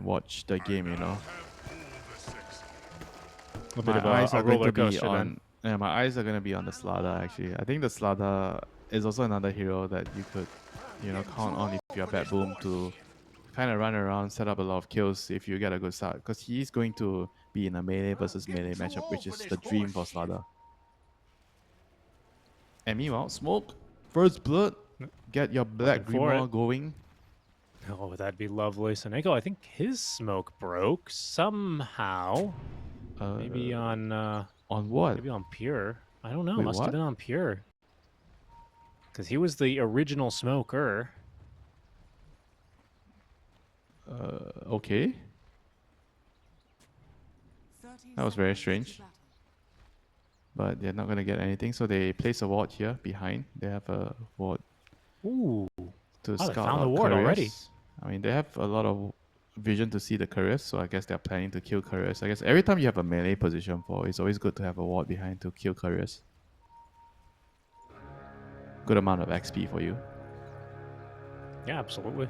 watch the game, you know. A bit My of eyes a are going roller to be coaster then. on. Yeah, my eyes are going to be on the Slada actually. I think the Slada is also another hero that you could, you know, count on if you're BetBoom to kind of run around, set up a lot of kills if you get a good start. Because he's going to be in a melee versus melee matchup, which is the dream for Slada. And meanwhile, Smoke, first blood, get your Black Grimoire going. Oh, that'd be lovely. Soneko, I think his smoke broke somehow. Maybe on what? Maybe on Pure. I don't know. Wait, Must have what? been on Pure. Because he was the original smoker. Okay. That was very strange. But they're not going to get anything, so they place a ward here behind. They have a ward. Ooh. To they scout found the out ward couriers. already. I mean, they have a lot of vision to see the couriers, so I guess they're planning to kill couriers. I guess every time you have a melee position for, it's always good to have a ward behind to kill couriers. Good amount of XP for you. Yeah, absolutely.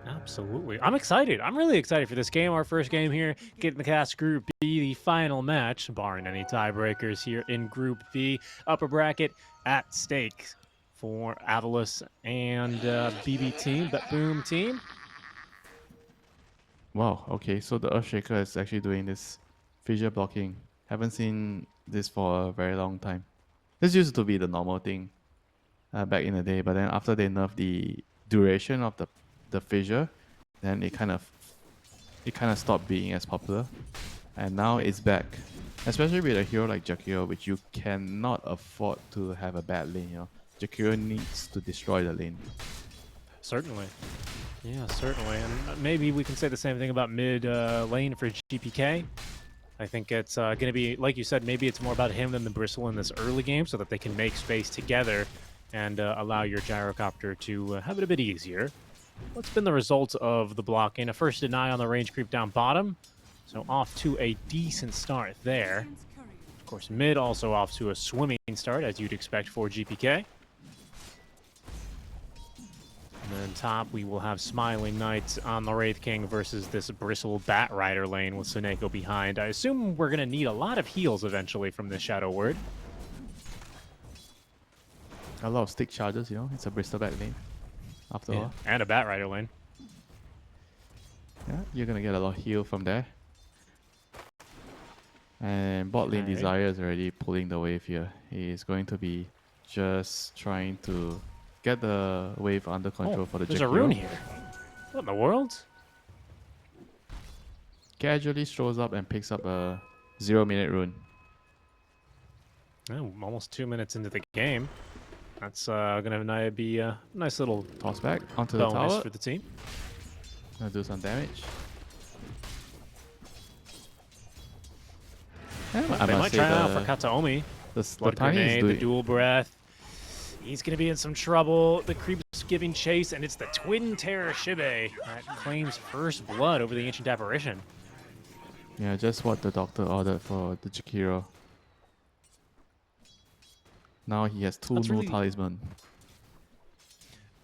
Absolutely. I'm excited. I'm really excited for this game. Our first game here, getting the cast Group B, the final match, barring any tiebreakers here in Group B. Upper bracket at stake for AVULUS and BB team, BetBoom team. Wow, okay, so the Earthshaker is actually doing this fissure blocking. Haven't seen this for a very long time. This used to be the normal thing back in the day, but then after they nerfed the duration of the fissure, then it kind of stopped being as popular, and now it's back, especially with a hero like Jakiro, which you cannot afford to have a bad lane. You know, Jakiro needs to destroy the lane. Certainly. Yeah, certainly. And maybe we can say the same thing about mid lane for GPK. I think it's going to be, like you said, maybe it's more about him than the Bristle in this early game so that they can make space together and allow your Gyrocopter to have it a bit easier. What's been the result of the blocking? A first deny on the range creep down bottom. So off to a decent start there. Of course, mid also off to a swimming start, as you'd expect for GPK. And then top, we will have Smiling Knights on the Wraith King versus this Bristle Bat Rider lane with Soneko behind. I assume we're going to need a lot of heals eventually from this Shadow Word. A lot of stick charges, you know. It's a Bristle Bat lane, after all. And a Bat Rider lane. Yeah, you're going to get a lot of heal from there. And bot lane Desire is already pulling the wave here. He is going to be just trying to get the wave under control for the There's Jakiro. a rune here. What in the world? Casually shows up and picks up a 0-minute rune. Oh, almost 2 minutes into the game. That's going to be a nice little toss back onto the tower for the team. Gonna do some damage. Yeah, they might try out for Kataomi. The Tiny the dual breath. He's going to be in some trouble. The creep's giving chase, and it's the Twin Terror Shibe that claims first blood over the Ancient Apparition. Yeah, just what the doctor ordered for the Jakiro. Now he has two new talisman.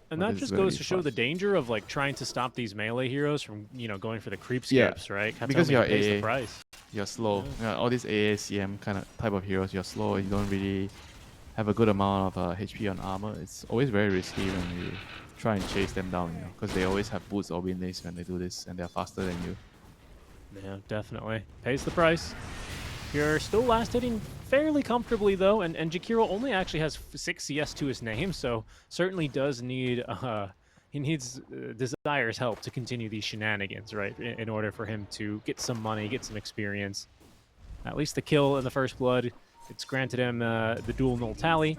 And that just goes to show the danger of like trying to stop these melee heroes from, you know, going for the creep skips, right? Kataomi because you're pays AA, the price. You're slow. Yeah, all these AA, CM kind of type of heroes, you're slow. You don't really have a good amount of HP on armor. It's always very risky when you try and chase them down, you know, because they always have boots or win lanes when they do this, and they're faster than you. Yeah, definitely. Pays the price. You're still last hitting fairly comfortably, though, and Jakiro only actually has 6 CS to his name, so certainly does need, he needs Desire's help to continue these shenanigans, right, in order for him to get some money, get some experience. At least the kill in the first blood, it's granted him the dual null tally,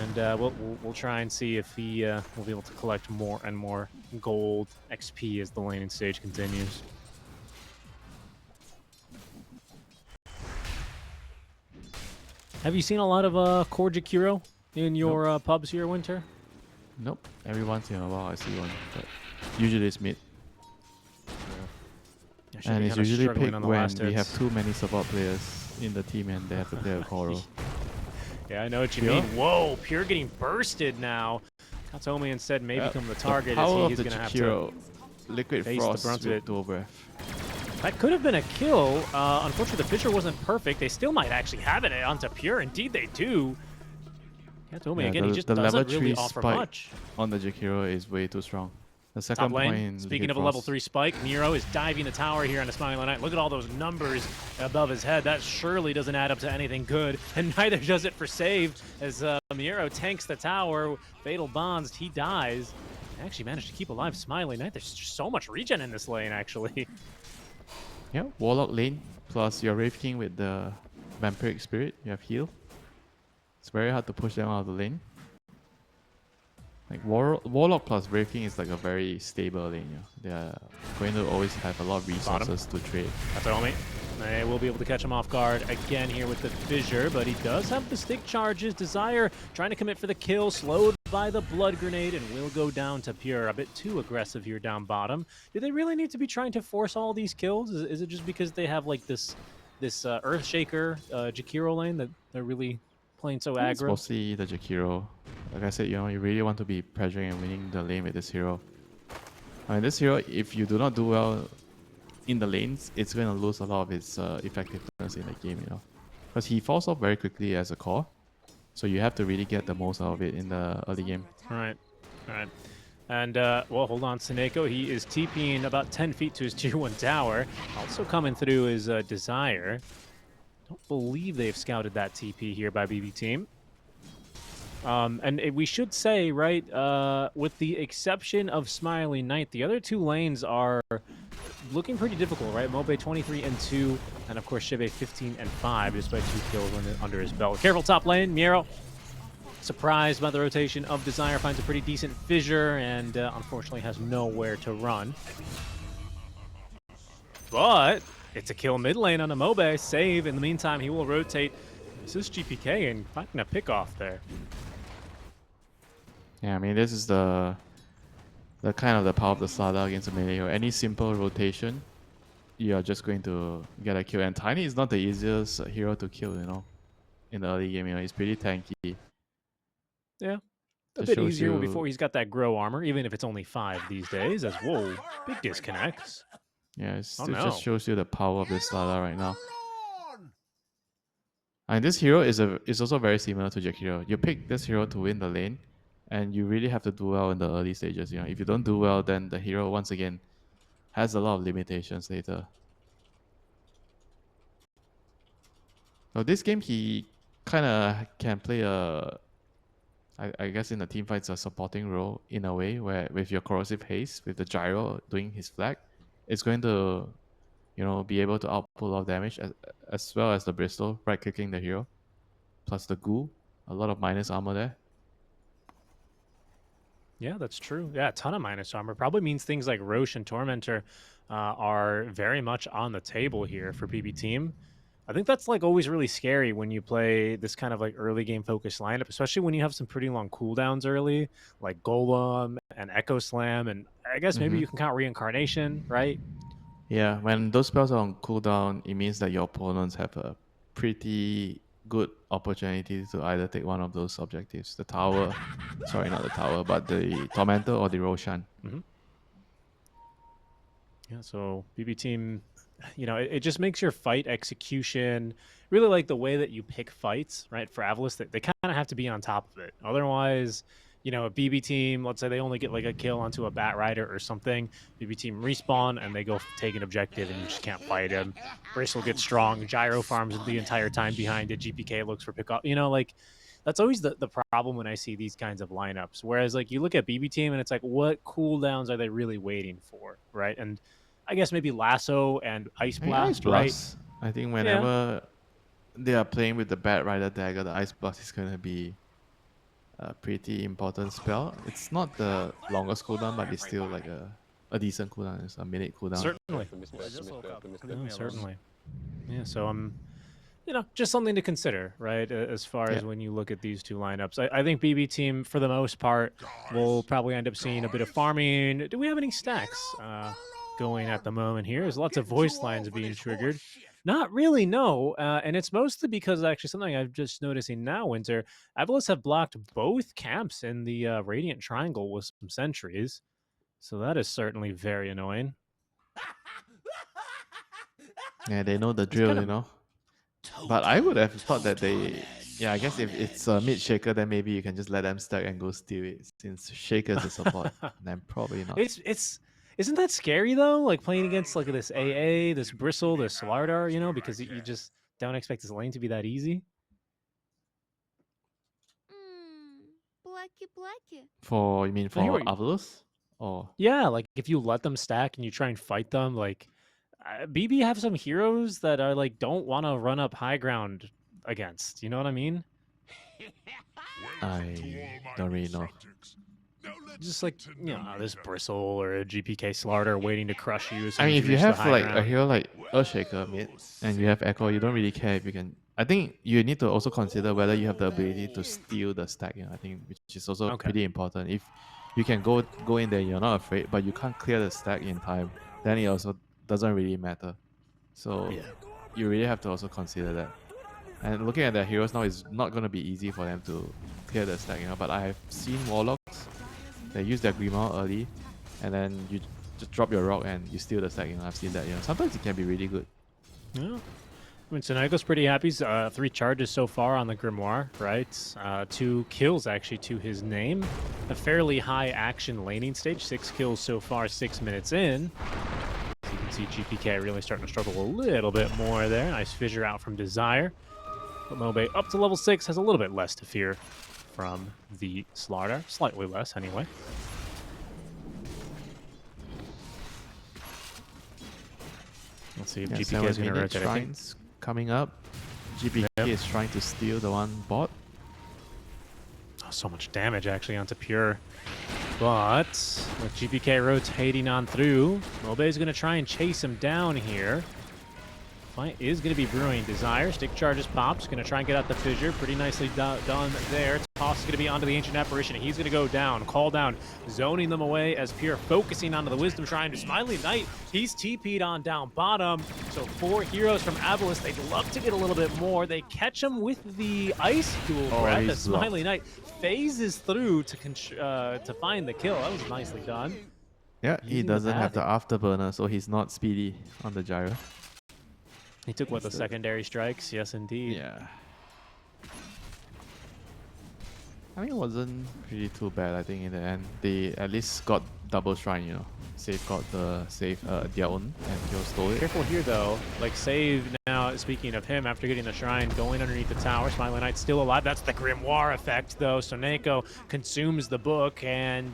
and we'll try and see if he will be able to collect more and more gold XP as the laning stage continues. Have you seen a lot of core Jakiro in your pubs here, Winter? Nope. Every once in a while I see one, but usually it's mid. Yeah. And it's usually picked when we have too many support players in the team and they have to play a core role. Yeah, I know what you mean. Whoa, Pure getting bursted now. Kataomi instead may become the target as he's going to have to... Liquid face the Frost brunt of with it. Dual Breath. That could have been a kill. Unfortunately, the Fissure wasn't perfect. They still might actually have it onto Pure. Indeed, they do. Katome, Yeah, again, he just the level doesn't really 3 offer spike much. on the Jakiro is way too strong. The Top second lane, point, speaking Liquid of a level Frost. 3 spike, Miro is diving the tower here on a Smiling Knight. Look at all those numbers above his head. That surely doesn't add up to anything good, and neither does it for Save, as Miro tanks the tower. Fatal Bonds, he dies. Actually managed to keep alive Smiling Knight. There's just so much regen in this lane, actually. Yeah, Warlock lane, plus your Wraith King with the Vampiric Spirit, you have heal. It's very hard to push them out of the lane. Like Warlock plus Wraith King is like a very stable lane. You know? They are going to always have a lot of resources to trade. That's our homie. They will be able to catch him off guard again here with the Fissure, but he does have the stick charges. Desire trying to commit for the kill, slowed by the Blood Grenade, and will go down to Pure. A bit too aggressive here down bottom. Do they really need to be trying to force all these kills? Is it just because they have like this Earthshaker Jakiro lane that they're really playing so It's aggro? mostly the Jakiro. Like I said, you know, you really want to be pressuring and winning the lane with this hero. I mean, this hero, if you do not do well in the lanes, it's going to lose a lot of its effectiveness in the game, you know. Because he falls off very quickly as a core. So you have to really get the most out of it in the early game. All right. And, well, hold on, Seneko. He is TPing about 10 feet to his tier 1 tower. Also coming through is Desire. Don't believe they've scouted that TP here by BB Team. And we should say, right, with the exception of Smiley Knight, the other two lanes are looking pretty difficult, right? Mobe 23 and 2, and of course Shibe 15 and 5, despite 2 kills under his belt. Careful top lane, Miro. Surprised by the rotation of Desire, finds a pretty decent Fissure, and unfortunately has nowhere to run. But it's a kill mid lane on a Mobe. Save. In the meantime, he will rotate. This is GPK and finding a pick off there. Yeah, I mean, this is the kind of the power of the Slada against a melee hero. Any simple rotation, you are just going to get a kill. And Tiny is not the easiest hero to kill, you know, in the early game. You know, he's pretty tanky. Yeah. A Just bit easier you... before he's got that grow armor, even if it's only 5 these days. As whoa, big disconnects. Yeah, it just shows you the power of this Slada right now. And this hero is also very similar to Jakiro. You pick this hero to win the lane, and you really have to do well in the early stages. You know, if you don't do well, then the hero once again has a lot of limitations later. So this game, he kind of can play I guess in the team fights, a supporting role in a way where with your corrosive haste, with the gyro doing his flag, it's going to, you know, be able to output a lot of damage as well as the Bristol right clicking the hero, plus the goo, a lot of minus armor there. Yeah, that's true. Yeah, a ton of minus armor. Probably means things like Roche and Tormentor are very much on the table here for PB Team. I think that's like always really scary when you play this kind of like early game focused lineup, especially when you have some pretty long cooldowns early, like Golem and Echo Slam, and I guess maybe you can count Reincarnation, right? Yeah, when those spells are on cooldown, it means that your opponents have a pretty good opportunity to either take one of those objectives. The tower, sorry, not the tower, but the Tormentor or the Roshan. Yeah, so BB Team, you know, it just makes your fight execution really like the way that you pick fights, right? For AVULUS, they kind of have to be on top of it. Otherwise, you know, a BB Team, let's say they only get like a kill onto a Bat Rider or something, BB Team respawn and they go take an objective and you just can't fight him. Bristle gets strong, Gyro farms the entire time behind it, GPK looks for pickup. You know, like that's always the problem when I see these kinds of lineups. Whereas like you look at BB Team and it's like, what cooldowns are they really waiting for, right? And I guess maybe Lasso and Ice Blast, right? I think whenever they are playing with the Bat Rider dagger, the Ice Blast is going to be a pretty important spell. It's not the longest cooldown, but it's still like a decent cooldown. It's a minute cooldown. Certainly. Certainly. Yeah, so you know, just something to consider, right? As far as when you look at these two lineups. I think BB Team, for the most part, will probably end up seeing a bit of farming. Do we have any stacks going at the moment here? There's lots of voice lines being triggered. Not really, no. And it's mostly because actually something I'm just noticing now, Winter. AVULUS have blocked both camps in the Radiant Triangle with some sentries. So that is certainly very annoying. Yeah, they know the It's kind drill, you of know. But I would have thought that yeah, I guess if it's a mid shaker, then maybe you can just let them stack and go steal it. Since shaker is a support, then probably not. it's isn't that scary though? Like playing against like this AA, this Bristle, this Slardar, you know, because you just don't expect this lane to be that easy. Blacky blacky. You mean I hear for what AVULUS? Or Yeah, like if you let them stack and you try and fight them, like BB have some heroes that are like don't want to run up high ground against. You know what I mean? I don't really know. Just like this Bristle or a GPK Slardar waiting to crush you as I soon mean, as if you you reach the have high like a ground. hero like Earthshaker mid and you have Echo, you don't really care if you can. I think you need to also consider whether you have the ability to steal the stack. I think which is also Okay. pretty important. If you can go in there, you're not afraid, but you can't clear the stack in time, then it also doesn't really matter. So Yeah. you really have to also consider that. And looking at their heroes now, it's not going to be easy for them to clear the stack. But I have seen Warlocks that use their Grimoire early, and then you just drop your rock and you steal the stack. I've seen that. Sometimes it can be really good. Yeah. I mean, Sonago's pretty happy. 3 charges so far on the Grimoire, right? 2 kills, actually, to his name. A fairly high action laning stage. 6 kills so far, 6 minutes in. As you can see, GPK really starting to struggle a little bit more there. Nice fissure out from Desire. But Mobe up to level 6 has a little bit less to fear from the Slardar. Slightly less, anyway. Let's see if GPK is going to rotate. Shrines coming up. GPK is trying to steal the one bot. Oh, so much damage actually onto Pure. But with GPK rotating on through, Mobe is going to try and chase him down here. Fight is going to be brewing. Desire, stick charges pops, going to try and get out the fissure. Pretty nicely done there. Toss is going to be onto the Ancient Apparition. He's going to go down, call down, zoning them away as Pure focusing onto the Wisdom Shrine. Smiley Knight, he's TP'd on down bottom. So 4 heroes from AVULUS. They'd love to get a little bit more. They catch him with the Ice Dual Breath as Smiley Knight phases through to find the kill. That was nicely done. Yeah, he doesn't have the afterburner, so he's not speedy on the gyro. He took, what, the secondary strikes? Yes, indeed. Yeah. I mean, it wasn't really too bad, I think, in the end. They at least got double shrine, Save got their own, and Pure stole it. Careful here, though. Like, Save now, speaking of him, after getting the shrine, going underneath the tower. Smiley Knight's still alive. That's the Grimoire effect, though. Soneko consumes the book, and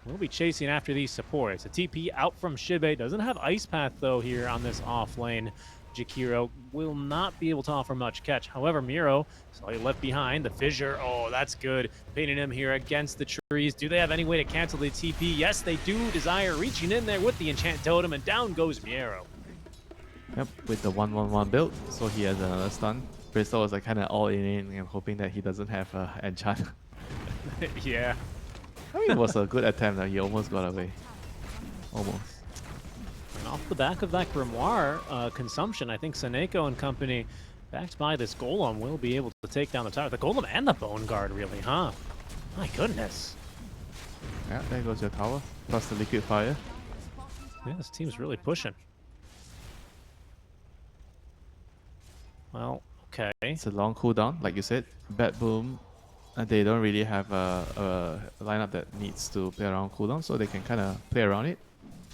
we'll be chasing after these supports. A TP out from Shibe. Doesn't have Ice Path, though, here on this off lane. Jakiro will not be able to offer much catch. However, Miro slightly left behind. The fissure, oh, that's good. Painting him here against the trees. Do they have any way to cancel the TP? Yes, they do. Desire reaching in there with the Enchant Totem, and down goes Miro. Yep, with the 1-1-1 build, so he has another stun. Bristol was like kind of all in and hoping that he doesn't have enchant. Yeah. I mean, it was a good attempt. He almost got away. Almost. And off the back of that Grimoire consumption, I think Soneko and company, backed by this Golem, will be able to take down the tower. The Golem and the Bone Guard, really, huh? My goodness. Yeah, there goes your tower. Plus the Liquid Fire. Yeah, this team's really pushing. Well, okay. It's a long cooldown, like you said. BetBoom, they don't really have a lineup that needs to play around cooldown, so they can kind of play around it.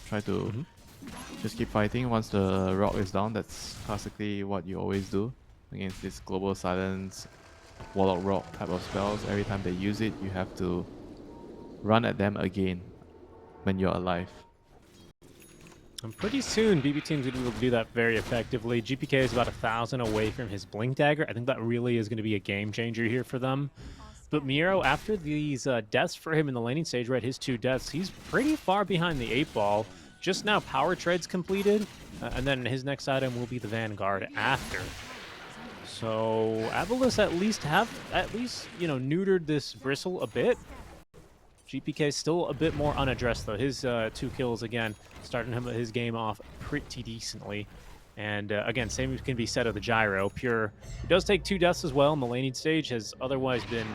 Try to just keep fighting. Once the rock is down, that's classically what you always do against this Global Silence, Warlock Rock type of spells. Every time they use it, you have to run at them again when you're alive. And pretty soon, BB Team's going to be able to do that very effectively. GPK is about 1,000 away from his Blink Dagger. I think that really is going to be a game changer here for them. But Miro, after these deaths for him in the laning stage, right, his 2 deaths, he's pretty far behind the 8 ball. Just now, Power Tread's completed, and then his next item will be the Vanguard after. So AVULUS at least neutered this Bristle a bit. GPK is still a bit more unaddressed, though. His 2 kills, again, starting his game off pretty decently. And again, same can be said of the Gyro. Pure, who does take 2 deaths as well in the laning stage, has otherwise been...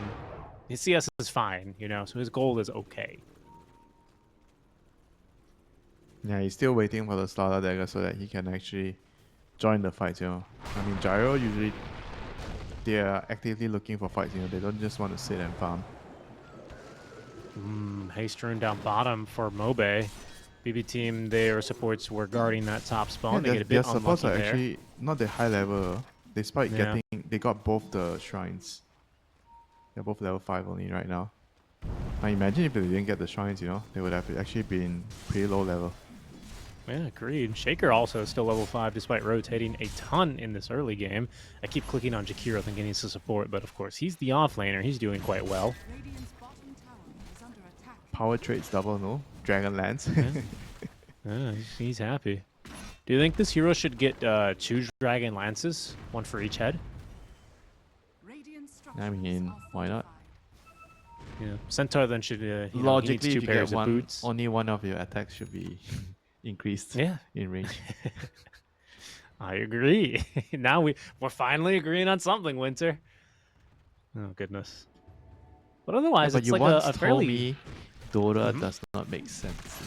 His CS is fine, so his gold is okay. Yeah, he's still waiting for the Slaughter Dagger so that he can actually join the fights, you know. I mean, Gyro usually, they are actively looking for fights, you know. They don't just want to sit and farm. Haste rune down bottom for Mobe. BB team, their supports were guarding that top spawn. They Yeah, get a their bit supports unlucky are there. actually not that high level. Despite Yeah. they got both the shrines. They're both level 5 only right now. I imagine if they didn't get the shrines, you know, they would have actually been pretty low level. Yeah, agreed. Shaker also still level 5 despite rotating a ton in this early game. I keep clicking on Jakiro thinking he's the support, but of course he's the offlaner. He's doing quite well. Power trades double, no? Dragon Lance. Yeah, he's happy. Do you think this hero should get 2 Dragon Lances? One for each head? I mean, why not? Yeah. Centaur then should, he needs Logically, 2 if you pairs get of one, boots. only one of your attacks should be increased Yeah. in range. I agree. Now we're finally agreeing on something, Winter. Oh, goodness. But Yeah, otherwise, but it's you like once a told fairly... me Dota Mhm. does not make sense.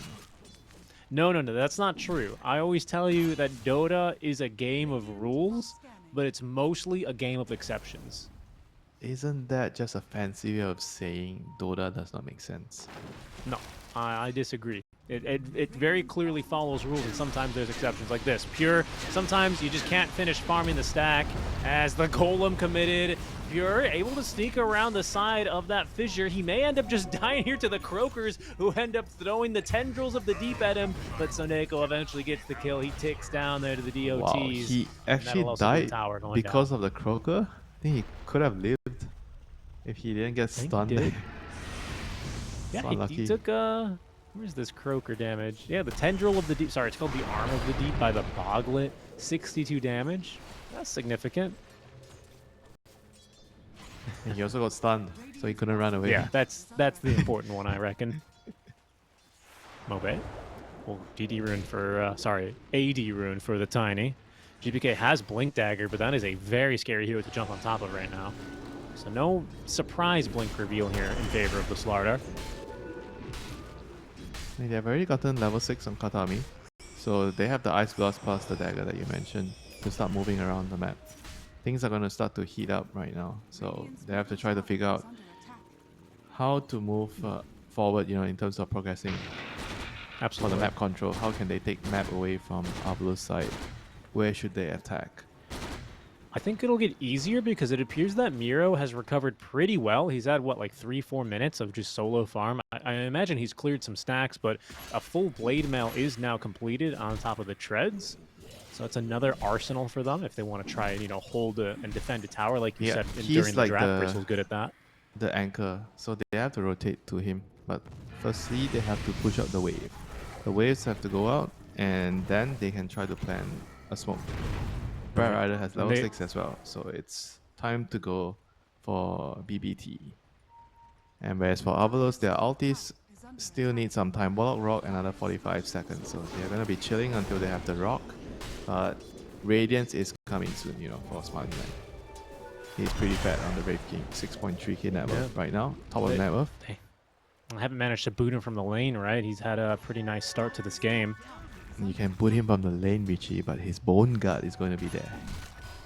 You know? No, that's not true. I always tell you that Dota is a game of rules, but it's mostly a game of exceptions. Isn't that just a fancy way of saying Dota does not make sense? No, I disagree. It very clearly follows rules, and sometimes there's exceptions like this. Pure, sometimes you just can't finish farming the stack. As the Golem committed, Pure able to sneak around the side of that fissure. He may end up just dying here to the Croakers, who end up throwing the tendrils of the deep at him, but Soneko eventually gets the kill. He ticks down there to the DOTs. Wow, he And actually that'll also be the died tower going because down. of the Croaker? I think he could have lived if he didn't get I think he stunned did. there. Yeah, So he unlucky. took, where's this Croaker damage? Yeah, the Tendril of the Deep. Sorry, it's called the Arm of the Deep by the Boglet. 62 damage. That's significant. And he also got stunned, so he couldn't run away. Yeah, that's the important one, I reckon. Mobe. Well, DD rune for, sorry, AD rune for the Tiny. GPK has Blink Dagger, but that is a very scary hero to jump on top of right now. So no surprise Blink reveal here in favor of the Slardar. They've already gotten level 6 on Katami, so they have the Ice Blast plus the dagger that you mentioned to start moving around the map. Things are going to start to heat up right now, so they have to try to figure out how to move forward, you know, in terms of progressing Absolutely. for the map control. How can they take map away from AVULUS side? Where should they attack? I think it'll get easier because it appears that Miro has recovered pretty well. He's had, what, like 3-4 minutes of just solo farm. I imagine he's cleared some stacks, but a full Blade Mail is now completed on top of the treads. So it's another arsenal for them if they want to try and, you know, hold and defend a tower, like you said during the like draft. Bristle's good at that. the anchor, so they have to rotate to him. But firstly, they have to push out the wave. The waves have to go out, and then they can try to plan a smoke. Bright Rider has level 6 as well, so it's time to go for BBT. And whereas for AVULUS, their ultis still need some time. Warlock Rock another 45 seconds, so they're going to be chilling until they have the Rock. But Radiance is coming soon, you know, for Smiling Knight. He's pretty fat on the Wraith King, 6.3k net worth right now, top of net worth. I haven't managed to boot him from the lane, right? He's had a pretty nice start to this game. You can boot him from the lane, Richie, but his Bone Guard is going to be there.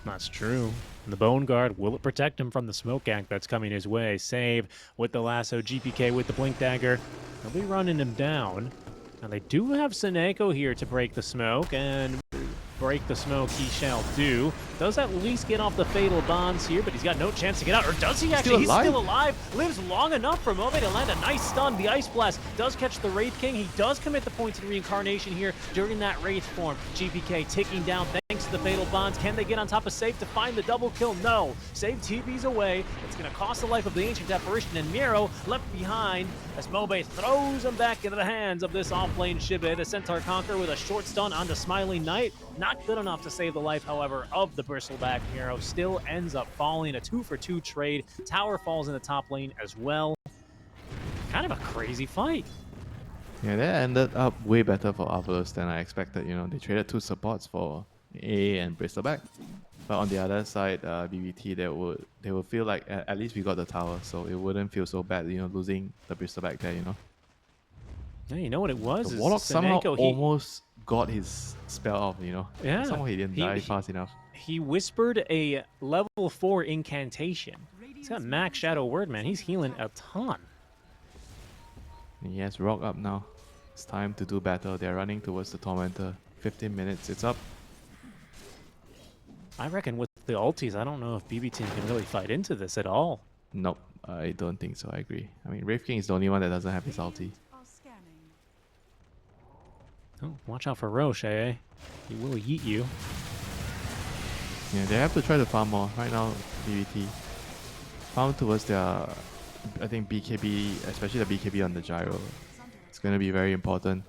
That's true. And the Bone Guard, will it protect him from the smoke gank that's coming his way? Save with the lasso, GPK with the Blink Dagger. They'll be running him down. Now they do have Soneko here to break the smoke, and break the smoke he shall do. Does at least get off the fatal bonds here, but he's got no chance to get out. Or does he actually? He's still alive. Lives long enough for Mobe to land a nice stun. The Ice Blast does catch the Wraith King. He does commit the points in reincarnation here during that Wraith form. GPK ticking down thanks to the fatal bonds. Can they get on top of Save to find the double kill? No. Save TVs away. It's going to cost the life of the Ancient Apparition, and Miro left behind as Mobe throws him back into the hands of this offlane Shiba. The Centaur Conqueror with a short stun onto Smiling Knight. Not good enough to save the life, however, of the Bristleback Miro. Still ends up falling. A 2-for-2 trade. Tower falls in the top lane as well. Kind of a crazy fight. Yeah, that ended up way better for AVULUS than I expected. You know, they traded 2 supports for A and Bristleback. But on the other side, BBT, they would feel like at least we got the tower, so it wouldn't feel so bad, you know, losing the Bristleback there, you know. Yeah, you know what it was? The Is Warlock somehow Seneko, almost got his spell off, you know? yeah, Somehow he didn't die fast enough. he whispered a level 4 incantation. He's got max Shadow Word, man. He's healing a ton. And he has Rock up now. It's time to do battle. They're running towards the Tormentor. 15 minutes, it's up. I reckon with the ultis, I don't know if BB Team can really fight into this at all. Nope, I don't think so, I agree. I mean, Wraith King is the only one that doesn't have his ulti. Oh, watch out for Roche, eh? He will yeet you. Yeah, they have to try to farm more. Right now, BBT. Farm towards their, I think BKB, especially the BKB on the gyro. It's going to be very important.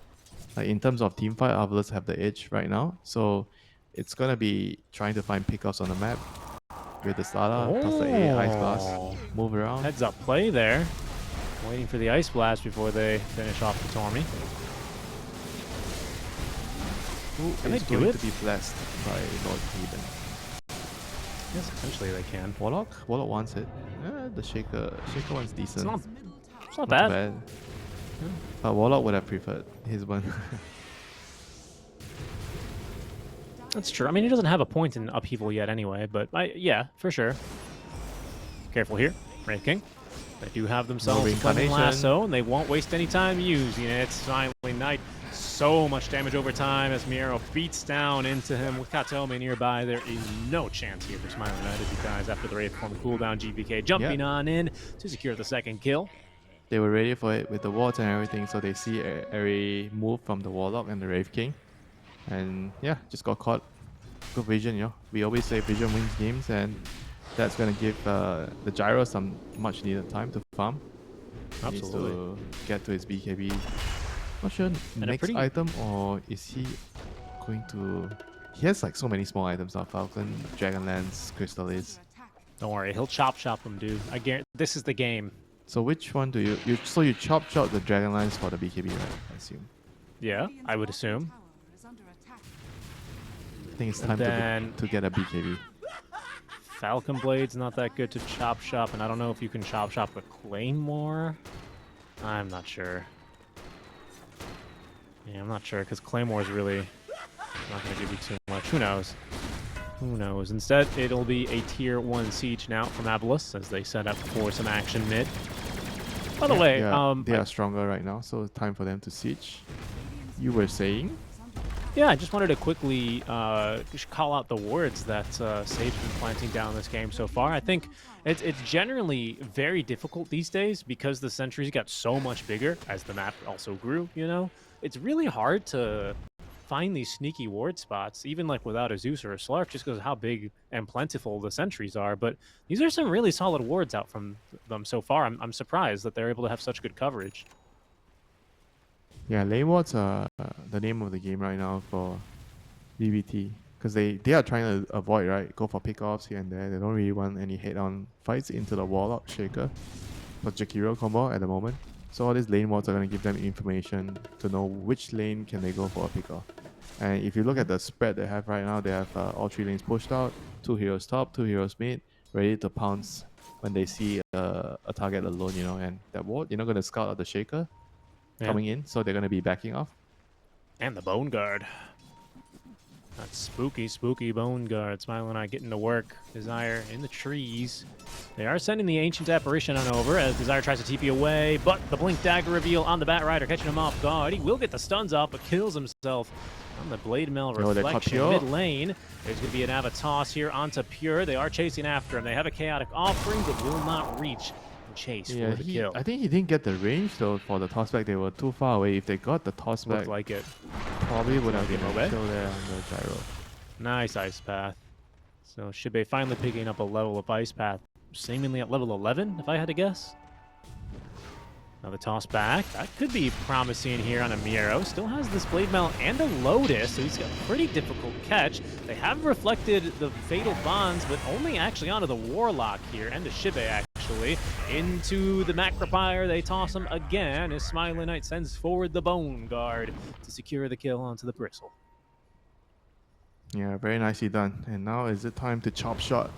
Like in terms of team fight, AVULUS have the edge right now. So it's going to be trying to find pickups on the map. With the Slada, toss the A, Ice Blast, move around. Heads up play there. Waiting for the Ice Blast before they finish off the Tormy. Can they do it? To be blessed by Lord Eden. Yes, essentially they can. Warlock wants it. The Shaker one's decent. It's not bad. Yeah. But Warlock would have preferred his one. That's true. I mean, he doesn't have a point in upheaval yet anyway, but yeah, for sure. Careful here, Wraith King. They do have themselves a Flaming Lasso, and they won't waste any time using it. Silent Knight, so much damage over time as Miero beats down into him with Katomi nearby. There is no chance here for Smiling Knight as he dies after the Wraith Form cooldown. GVK jumping on in to secure the second kill. They were ready for it with the wards and everything, so they see every move from the Warlock and the Wraith King. And yeah, just got caught. Good vision, you know. We always say vision wins games, and that's going to give the Gyro some much needed time to farm. Absolutely. He needs to get to his BKB. Not sure next item, or is he going to... He has like so many small items now. Falcon, Dragonlance, Crystallis. Don't worry, he'll chop them, dude. I guarantee this is the game. So which one do you... So you chop the Dragonlance for the BKB, right? I assume. Yeah, I would assume. I think it's time to get a BKB. Falcon Blade's not that good to chop shop, and I don't know if you can chop shop with Claymore. I'm not sure. Yeah, I'm not sure, because Claymore is really not going to give you too much. Who knows? Who knows? Instead, it'll be a Tier 1 Siege now from AVULUS as they set up for some action mid. By the way, they are stronger right now, so it's time for them to siege. You were saying? Yeah, I just wanted to quickly call out the wards that Sage's been planting down this game so far. I think it's generally very difficult these days because the sentries got so much bigger as the map also grew, you know? It's really hard to find these sneaky ward spots, even like without a Zeus or a Slark, just because of how big and plentiful the sentries are. But these are some really solid wards out from them so far. I'm surprised that they're able to have such good coverage. Yeah, lane wards are the name of the game right now for BBT. Because they are trying to avoid, right? Go for pickoffs here and there. They don't really want any head-on fights into the Warlock Shaker for Jakiro combo at the moment. So all these lane wards are going to give them information to know which lane can they go for a pickoff. And if you look at the spread they have right now, they have all 3 lanes pushed out, 2 heroes top, 2 heroes mid, ready to pounce when they see a target alone, you know. And that ward, you're not going to scout out the Shaker coming in, so they're going to be backing off. And the Bone Guard. That spooky Bone Guard. Smiling Eye getting to work. Desire in the trees. They are sending the Ancient Apparition on over as Desire tries to TP away, but the Blink Dagger reveal on the Bat Rider catching him off guard. He will get the stuns off, but kills himself on the Blade Mail Reflection mid lane. There's going to be an Avatos here onto Pure. They are chasing after him. They have a Chaotic Offering, but will not reach chase for the kill. I think he didn't get the range though for the tossback. They were too far away. If they got the tossback, looked like it. Probably would have been a kill there on the gyro. Nice Ice Path. So Shibe finally picking up a level of Ice Path, seemingly at level 11, if I had to guess. Another toss back. That could be promising here on a Miero. Still has this Blade Mail and a Lotus, so he's got a pretty difficult catch. They have reflected the Fatal Bonds, but only actually onto the Warlock here, and the Shibe actually. Into the Macropyre, they toss him again as Smiling Knight sends forward the Bone Guard to secure the kill onto the Bristle. Yeah, very nicely done. And now is it time to chop shot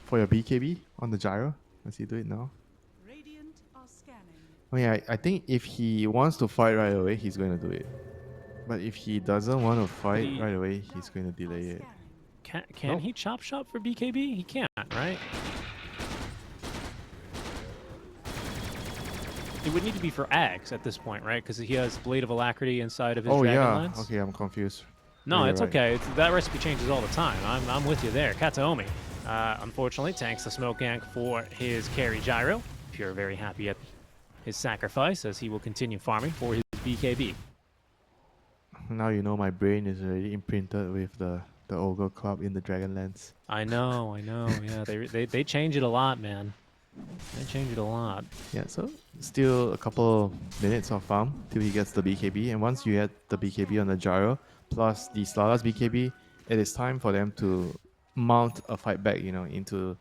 for your BKB on the gyro? Let's see, do it now. I mean, I think if he wants to fight right away, he's going to do it. But if he doesn't want to fight right away, he's going to delay it. Can he chop shop for BKB? He can't, right? It would need to be for Axe at this point, right? Because he has Blade of Alacrity inside of his Dragonlance. Okay, I'm confused. No, it's right. Okay. That recipe changes all the time. I'm with you there. Kataomi, unfortunately, tanks the Smoke Gank for his carry Gyro. Pure very happy at his sacrifice as he will continue farming for his BKB. Now you know my brain is already imprinted with the Ogre Club in the Dragonlance. I know. Yeah, they change it a lot, man. They change it a lot. Yeah, so still a couple minutes of farm till he gets the BKB, and once you get the BKB on the Gyro plus the Slala's BKB, it is time for them to mount a fight back, into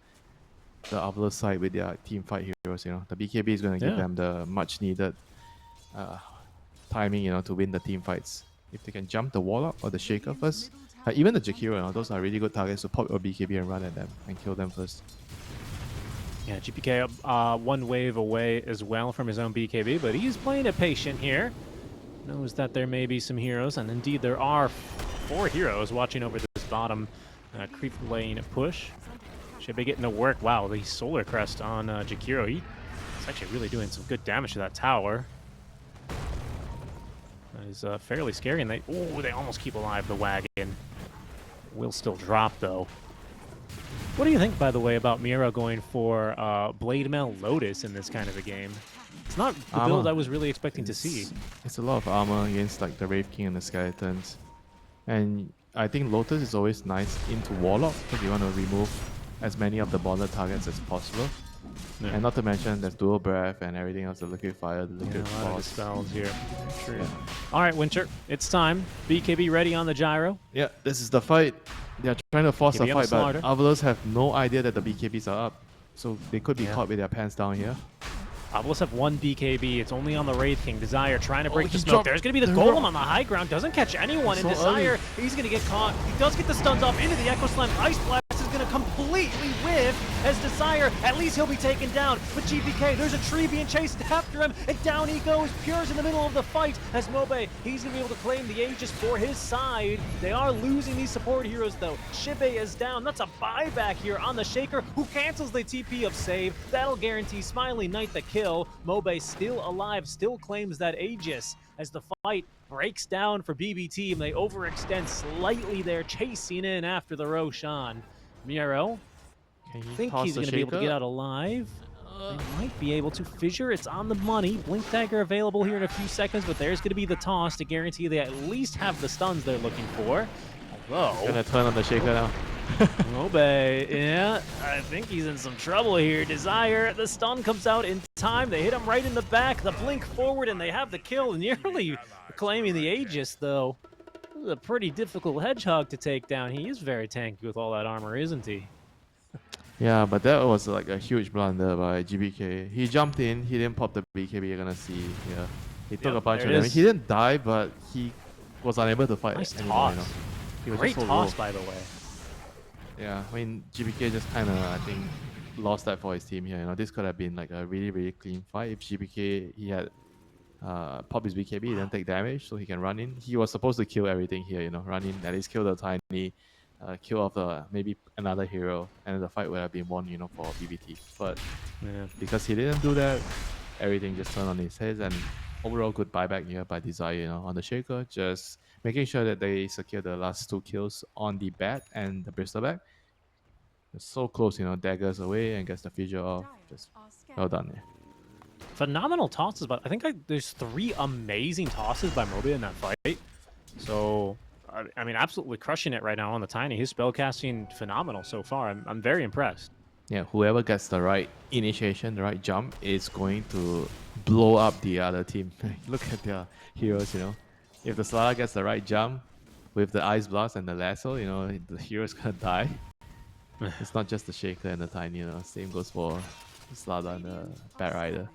the AVULUS side with their team fight heroes. The BKB is going to give them the much needed timing, to win the team fights. If they can jump the Warlock or the Shaker first, even the Jakiro, those are really good targets to pop your BKB and run at them and kill them first. Yeah, GPK one wave away as well from his own BKB, but he's playing it patient here. Knows that there may be some heroes, and indeed there are 4 heroes watching over this bottom creep lane push. Should be getting to work. Wow, the Solar Crest on Jakiro. He's actually really doing some good damage to that tower. That is fairly scary, and they almost keep alive the wagon. Will still drop, though. What do you think, by the way, about Mira going for Blade Mail Lotus in this kind of a game? It's not the build I was really expecting to see. It's a lot of armor against like the Wraith King and the Skeletons. And I think Lotus is always nice into Warlock because you want to remove as many of the bonded targets as possible. Yeah. And not to mention there's Dual Breath and everything else, the Liquid Fire, the Liquid Frost. A lot of spells here. True. Yeah. All right, Winter, it's time. BKB ready on the Gyro. Yeah, this is the fight. They're trying to force a fight, but AVULUS have no idea that the BKBs are up. So they could be caught with their pants down here. AVULUS have 1 BKB. It's only on the Wraith King. Desire trying to break the smoke. There's going to be the Golem on the high ground. Doesn't catch anyone. And Desire, he's going to get caught. He does get the stuns off into the Echo Slam. Ice Blast is going to completely whiff as Desire. At least he'll be taken down. But GPK, there's a tree being chased after him. And down he goes. Pure's in the middle of the fight as Mobe, he's going to be able to claim the Aegis for his side. They are losing these support heroes, though. Shibe is down. That's a buyback here on the Shaker, who cancels the TP of save. That'll guarantee Smiley Knight the kill. Mobe still alive, still claims that Aegis as the fight breaks down for BB Team. They overextend slightly there, chasing in after the Roshan. Miro, I think he's going to be able to get out alive. They might be able to. Fissure, it's on the money. Blink Dagger available here in a few seconds, but there's going to be the toss to guarantee they at least have the stuns they're looking for. Although, going to turn on the Shaker now. Mobe, yeah, I think he's in some trouble here. Desire, the stun comes out in time. They hit him right in the back. The blink forward, and they have the kill. Nearly claiming the Aegis, though. This is a pretty difficult Hedgehog to take down. He is very tanky with all that armor, isn't he? Yeah, but that was like a huge blunder by GBK. He jumped in, he didn't pop the BKB, you're gonna see. Yeah, he took a bunch of damage. He didn't die, but he was unable to fight. Nice toss. He was Great just so toss, low. by the way. Yeah, I mean, GBK just kind of, I think, lost that for his team here. This could have been like a really, really clean fight if GBK, he had pop his BKB, then take damage so he can run in. He was supposed to kill everything here, run in, at least kill the Tiny, kill off maybe another hero, and the fight would have been won, for BBT. But because he didn't do that, everything just turned on his head, and overall good buyback here by Desire, on the Shaker, just making sure that they secure the last 2 kills on the Bat and the Bristleback. It's so close, daggers away and gets the fissure off. Just well done there. Phenomenal tosses, but I think there's 3 amazing tosses by Mobe in that fight. So, I mean, absolutely crushing it right now on the Tiny. His spellcasting phenomenal so far. I'm very impressed. Yeah, whoever gets the right initiation, the right jump, is going to blow up the other team. Look at their heroes, If the Slada gets the right jump with the Ice Blast and the Lasso, the hero's gonna die. It's not just the Shaker and the Tiny, Same goes for the Slada and the Bat Rider.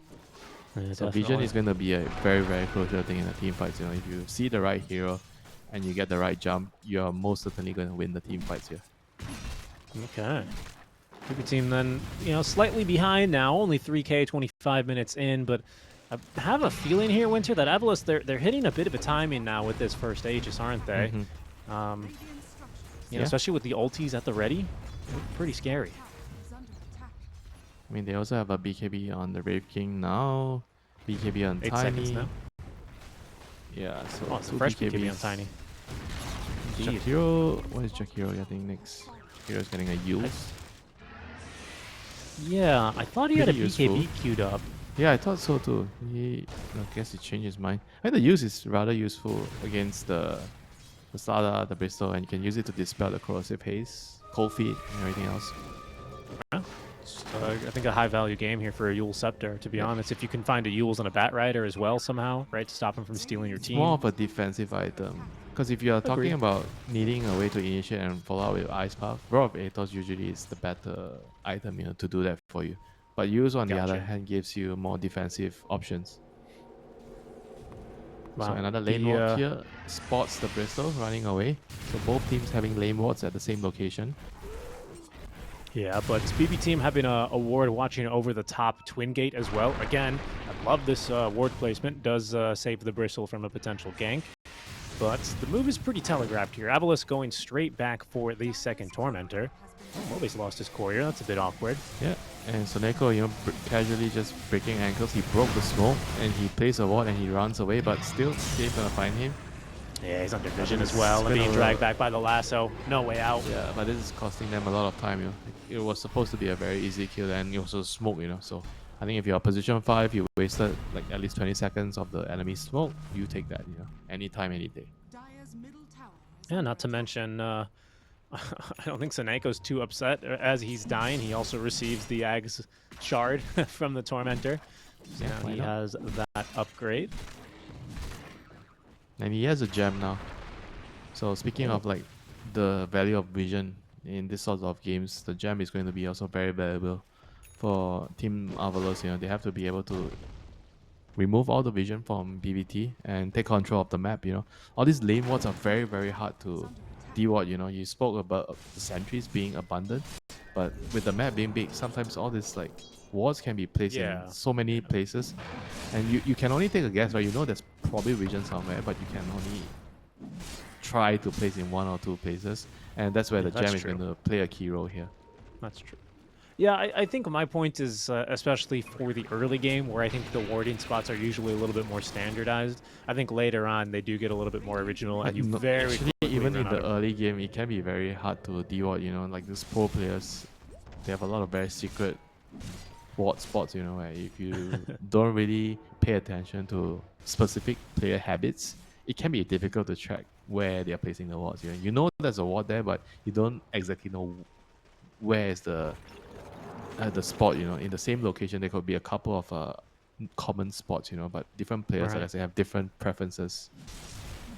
Yeah, so vision is going to be a very, very crucial thing in the team fights. If you see the right hero and you get the right jump, you are most certainly going to win the team fights here. Okay. BB Team then, slightly behind now, only 3K, 25 minutes in, but I have a feeling here, Winter, that AVULUS, they're hitting a bit of a timing now with this first Aegis, aren't they? Um, you know, especially with the ultis at the ready, pretty scary. I mean, they also have a BKB on the Brave King now, BKB on 8 Tiny. seconds now. Yeah, so Oh, it's a two fresh BKBs. BKB on Tiny. Indeed. Jakiro, what is Jakiro getting next? Jakiro's getting a Yules. Yeah, I thought he had a Pretty BKB useful. queued up. Yeah, I thought so too. I guess he changed his mind. I think the use is rather useful against the Sada, the Bristol, and you can use it to dispel the corrosive haze, cold feet, and everything else. Yeah. I think a high value game here for a Yule Scepter, to be honest. If you can find a Yules and a Bat Rider as well somehow, right, to stop him from stealing your It's team. more of a defensive item. Because if you are talking about needing a way to initiate and follow up with Ice Path, Roar of Aethos usually is the better item, to do that for you. But Use, on the other hand, gives you more defensive options. Wow. So another lane ward here spots the Bristol running away. So both teams having lane wards at the same location. Yeah, but BB team having a ward watching over the top Twin Gate as well. Again, I love this ward placement. Does save the Bristle from a potential gank. But the move is pretty telegraphed here. AVULUS going straight back for the second Tormentor. Oh, Mobe's lost his courier. That's a bit awkward. Yeah, and Soneko, casually just breaking ankles. He broke the smoke and he plays a ward and he runs away, but still, Dave's gonna find him. Yeah, he's under vision as well and being dragged back by the lasso. No way out. Yeah, but this is costing them a lot of time, It was supposed to be a very easy kill and you also smoke, So I think if you're position 5, you wasted like at least 20 seconds of the enemy smoke, you take that, anytime, any day. Yeah, not to mention, I don't think Soneko's too upset. As he's dying, he also receives the Ag's shard from the Tormentor. So Yeah, now he has that upgrade. And he has a gem now. So speaking of like the value of vision in this sort of games, the gem is going to be also very valuable for Team AVULUS. They have to be able to remove all the vision from BBT and take control of the map. All these lane wards are very, very hard to de-ward. You spoke about the sentries being abundant, but with the map being big, sometimes all these like wards can be placed in so many places, and you can only take a guess, right? There's probably vision somewhere, but you can only try to place in 1 or 2 places, and that's where the gem is going to play a key role here. That's true. Yeah, I think my point is, especially for the early game, where I think the warding spots are usually a little bit more standardized. I think later on they do get a little bit more original, and you actually, even in the early game, it can be very hard to de-ward. Like these pro players, they have a lot of very secret ward spots. Where if you don't really pay attention to specific player habits, it can be difficult to track where they are placing the wards. There's a ward there, but you don't exactly know where is the spot. In the same location, there could be a couple of common spots. But different players, like I say, have different preferences.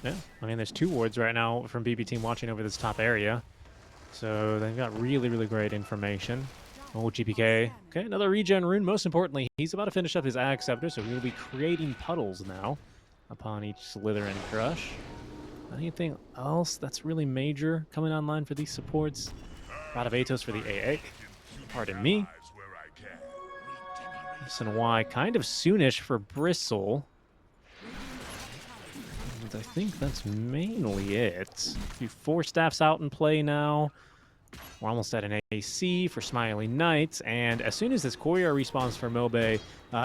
Yeah, I mean, there's 2 wards right now from BB team watching over this top area, so they've got really, really great information. Oh, GPK. Okay, another regen rune. Most importantly, he's about to finish up his Ag Scepter, so he'll be creating puddles now upon each Slither and Crush. Anything else that's really major coming online for these supports? Rod of Aethos for the AA. Pardon me. SNY kind of soonish for Bristle. And I think that's mainly it. A few 4 staffs out in play now. We're almost at an AC for Smiling Knights, and as soon as this courier respawns for Mobe,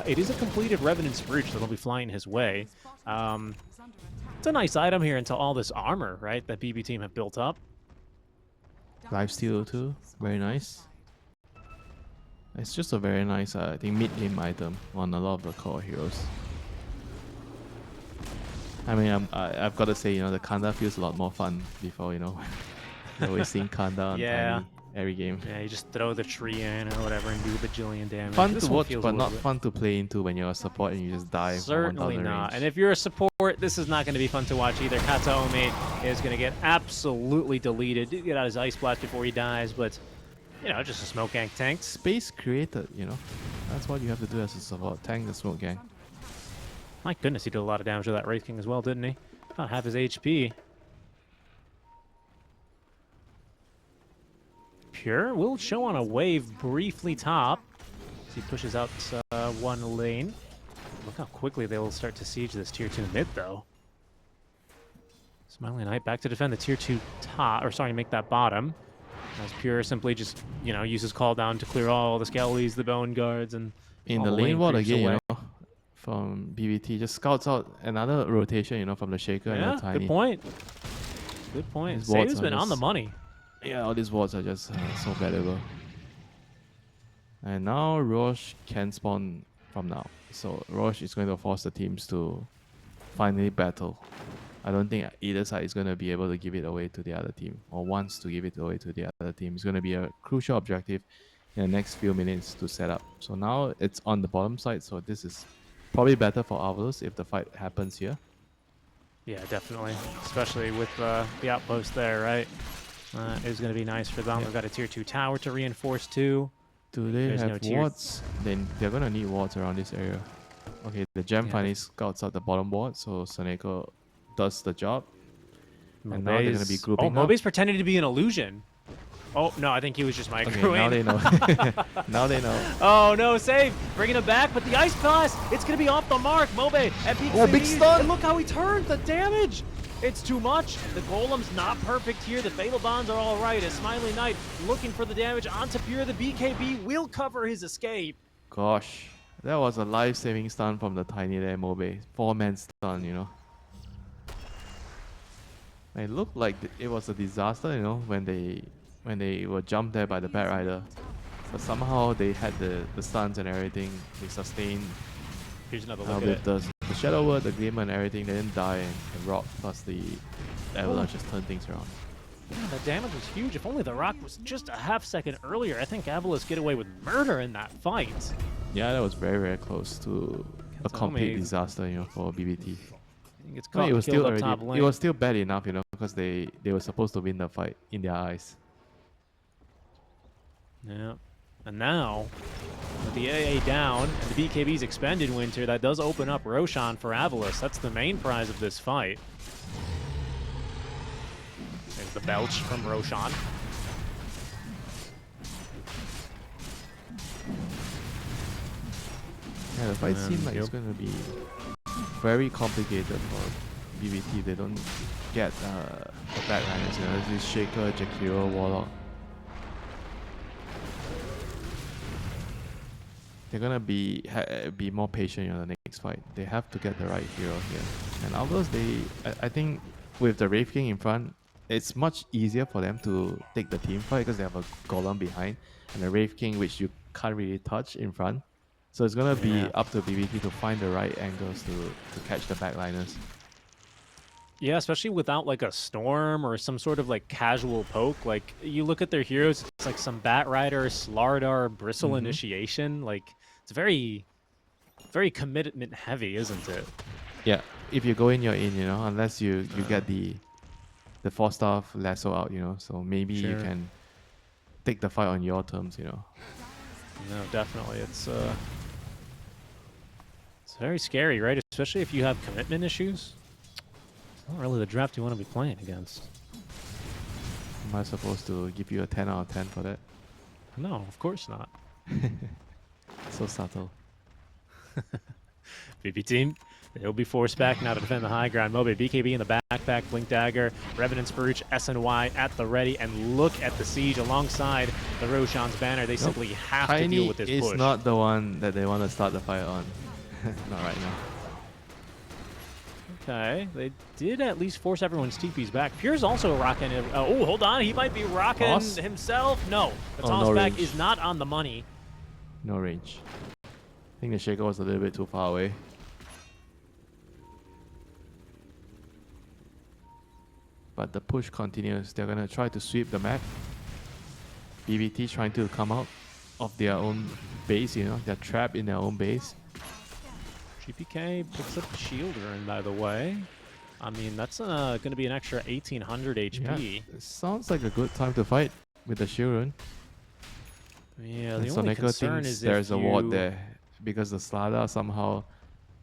it is a completed Revenant's Brooch that'll be flying his way. It's a nice item here until all this armor, right, that BB team have built up. Lifesteal too, very nice. It's just a very nice, I think, mid-game item on a lot of the core heroes. I mean, I've got to say, the Kanda feels a lot more fun before, you're always seeing Kanda on Tiny every game. Yeah, you just throw the tree in or whatever and do a bajillion damage. Fun to watch, but not fun to play into when you're a support and you just die. Certainly not. And if you're a support, this is not going to be fun to watch either. Kataomi is going to get absolutely deleted. Did get out his Ice Blast before he dies, but, just a smoke gank tank. Space created, That's what you have to do as a support. Tank the smoke gank. My goodness, he did a lot of damage to that Wraith King as well, didn't he? About half his HP. Pure will show on a wave briefly top as he pushes out 1 lane. Look how quickly they will start to siege this tier 2 mid, though. Smiling Knight back to defend the tier 2 top, or sorry, make that bottom. As Pure simply just, you know, uses call down to clear all the skellies, the bone guards, and In all the the lane ward creeps again, away. from BBT, just scouts out another rotation, from the Shaker and the Yeah, Tiny. good point. Good point. These wards Save's are been on the just- money. Yeah, all these wards are just so valuable. And now Rosh can spawn from now. So Rosh is going to force the teams to finally battle. I don't think either side is going to be able to give it away to the other team or wants to give it away to the other team. It's going to be a crucial objective in the next few minutes to set up. So now it's on the bottom side. So this is probably better for AVULUS if the fight happens here. Yeah, definitely. Especially with the outpost there, right? Is going to be nice for them. Yeah. They've got a tier 2 tower to reinforce too. Do they There's have no tier- wards? Then they're going to need wards around this area. Okay, the gem Yeah, finally scouts out the bottom ward. So Soneko does the job. And now they're going to be Mobe's- grouping Oh, up. Mobe's pretending to be an illusion. Oh, no, I think he was just Okay, microwaving. now they know. Now they know. Oh, no, save. Bringing it back, but the Ice Blast, it's going to be off the mark. Mobe at peak Oh, big speed, stun. and look how he turned the damage. It's too much. The Golem's not perfect here. The Fatal Bonds are all right. As Smiley Knight looking for the damage onto Pure. The BKB will cover his escape. Gosh, that was a life-saving stun from the Tiny there, Mobe. 4-man stun, It looked like it was a disaster, when they were jumped there by the Bat Rider. But somehow they had the stuns and everything. They sustained Here's another look at with it. the Shadow Word, the Glimmer and everything. They didn't die, and the Rock plus the Avalanche just turned things around. Yeah, the damage was huge. If only the Rock was just a half second earlier, I think AVULUS get away with murder in that fight. Yeah, that was very, very close to a complete me. disaster, for BBT. I think it's No, caught it was killed still up top already, lane. it was still bad enough, because they were supposed to win the fight in their eyes. Yeah. And now, with the AA down and the BKB's expended winter, that does open up Roshan for AVULUS. That's the main prize of this fight. There's the belch from Roshan. Yeah, the fight seemed like it's Yep. going to be very complicated for BBT. They don't get the backliners, There's this Shaker, Jakiro, Warlock. They're gonna be more patient in the next fight. They have to get the right hero here. And AVULUS, I think with the Wraith King in front, it's much easier for them to take the team fight because they have a Golem behind and a Wraith King which you can't really touch in front. So it's gonna be Yeah. up to BBT to find the right angles to catch the backliners. Yeah, especially without like a storm or some sort of like casual poke. Like you look at their heroes, it's like some Bat Rider, Slardar, Bristle initiation. Like it's very, very commitment heavy, isn't it? Yeah, if you go in, you're in, unless you get the 4-star lasso out, So maybe you Sure. can take the fight on your terms, No, definitely. It's very scary, right? Especially if you have commitment issues. It's not really the draft you want to be playing against. Am I supposed to give you a 10 out of 10 for that? No, of course not. So subtle. BB team, they'll be forced back now to defend the high ground. Mobe, BKB in the backpack, Blink Dagger, Revenant Spruch, SNY at the ready, and look at the siege alongside the Roshan's banner. They simply have to deal Tiny with this is push. not the one that they want to start the fight on. Not right now. Okay, they did at least force everyone's TPs back. Pure's also rocking it. Oh, hold on, he might be rocking Toss? himself. No, the Oh, toss no back range. is not on the money. No range. I think the Shaker was a little bit too far away. But the push continues. They're going to try to sweep the map. BBT trying to come out of their own base, They're trapped in their own base. GPK picks up the shield rune, by the way. I mean, that's going to be an extra 1800 HP. Yeah, it sounds like a good time to fight with the shield rune. Yeah, And the only Soneko concern thinks is there's if a you... ward there because the Slardar somehow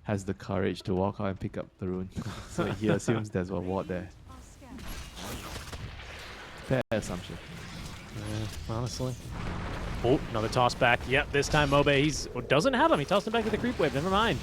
has the courage to walk out and pick up the rune. So he assumes there's a ward there. Fair assumption. Yeah, honestly. Oh, another toss back. Yep, this time Mobe, doesn't have him. He tossed him back to the creep wave. Never mind.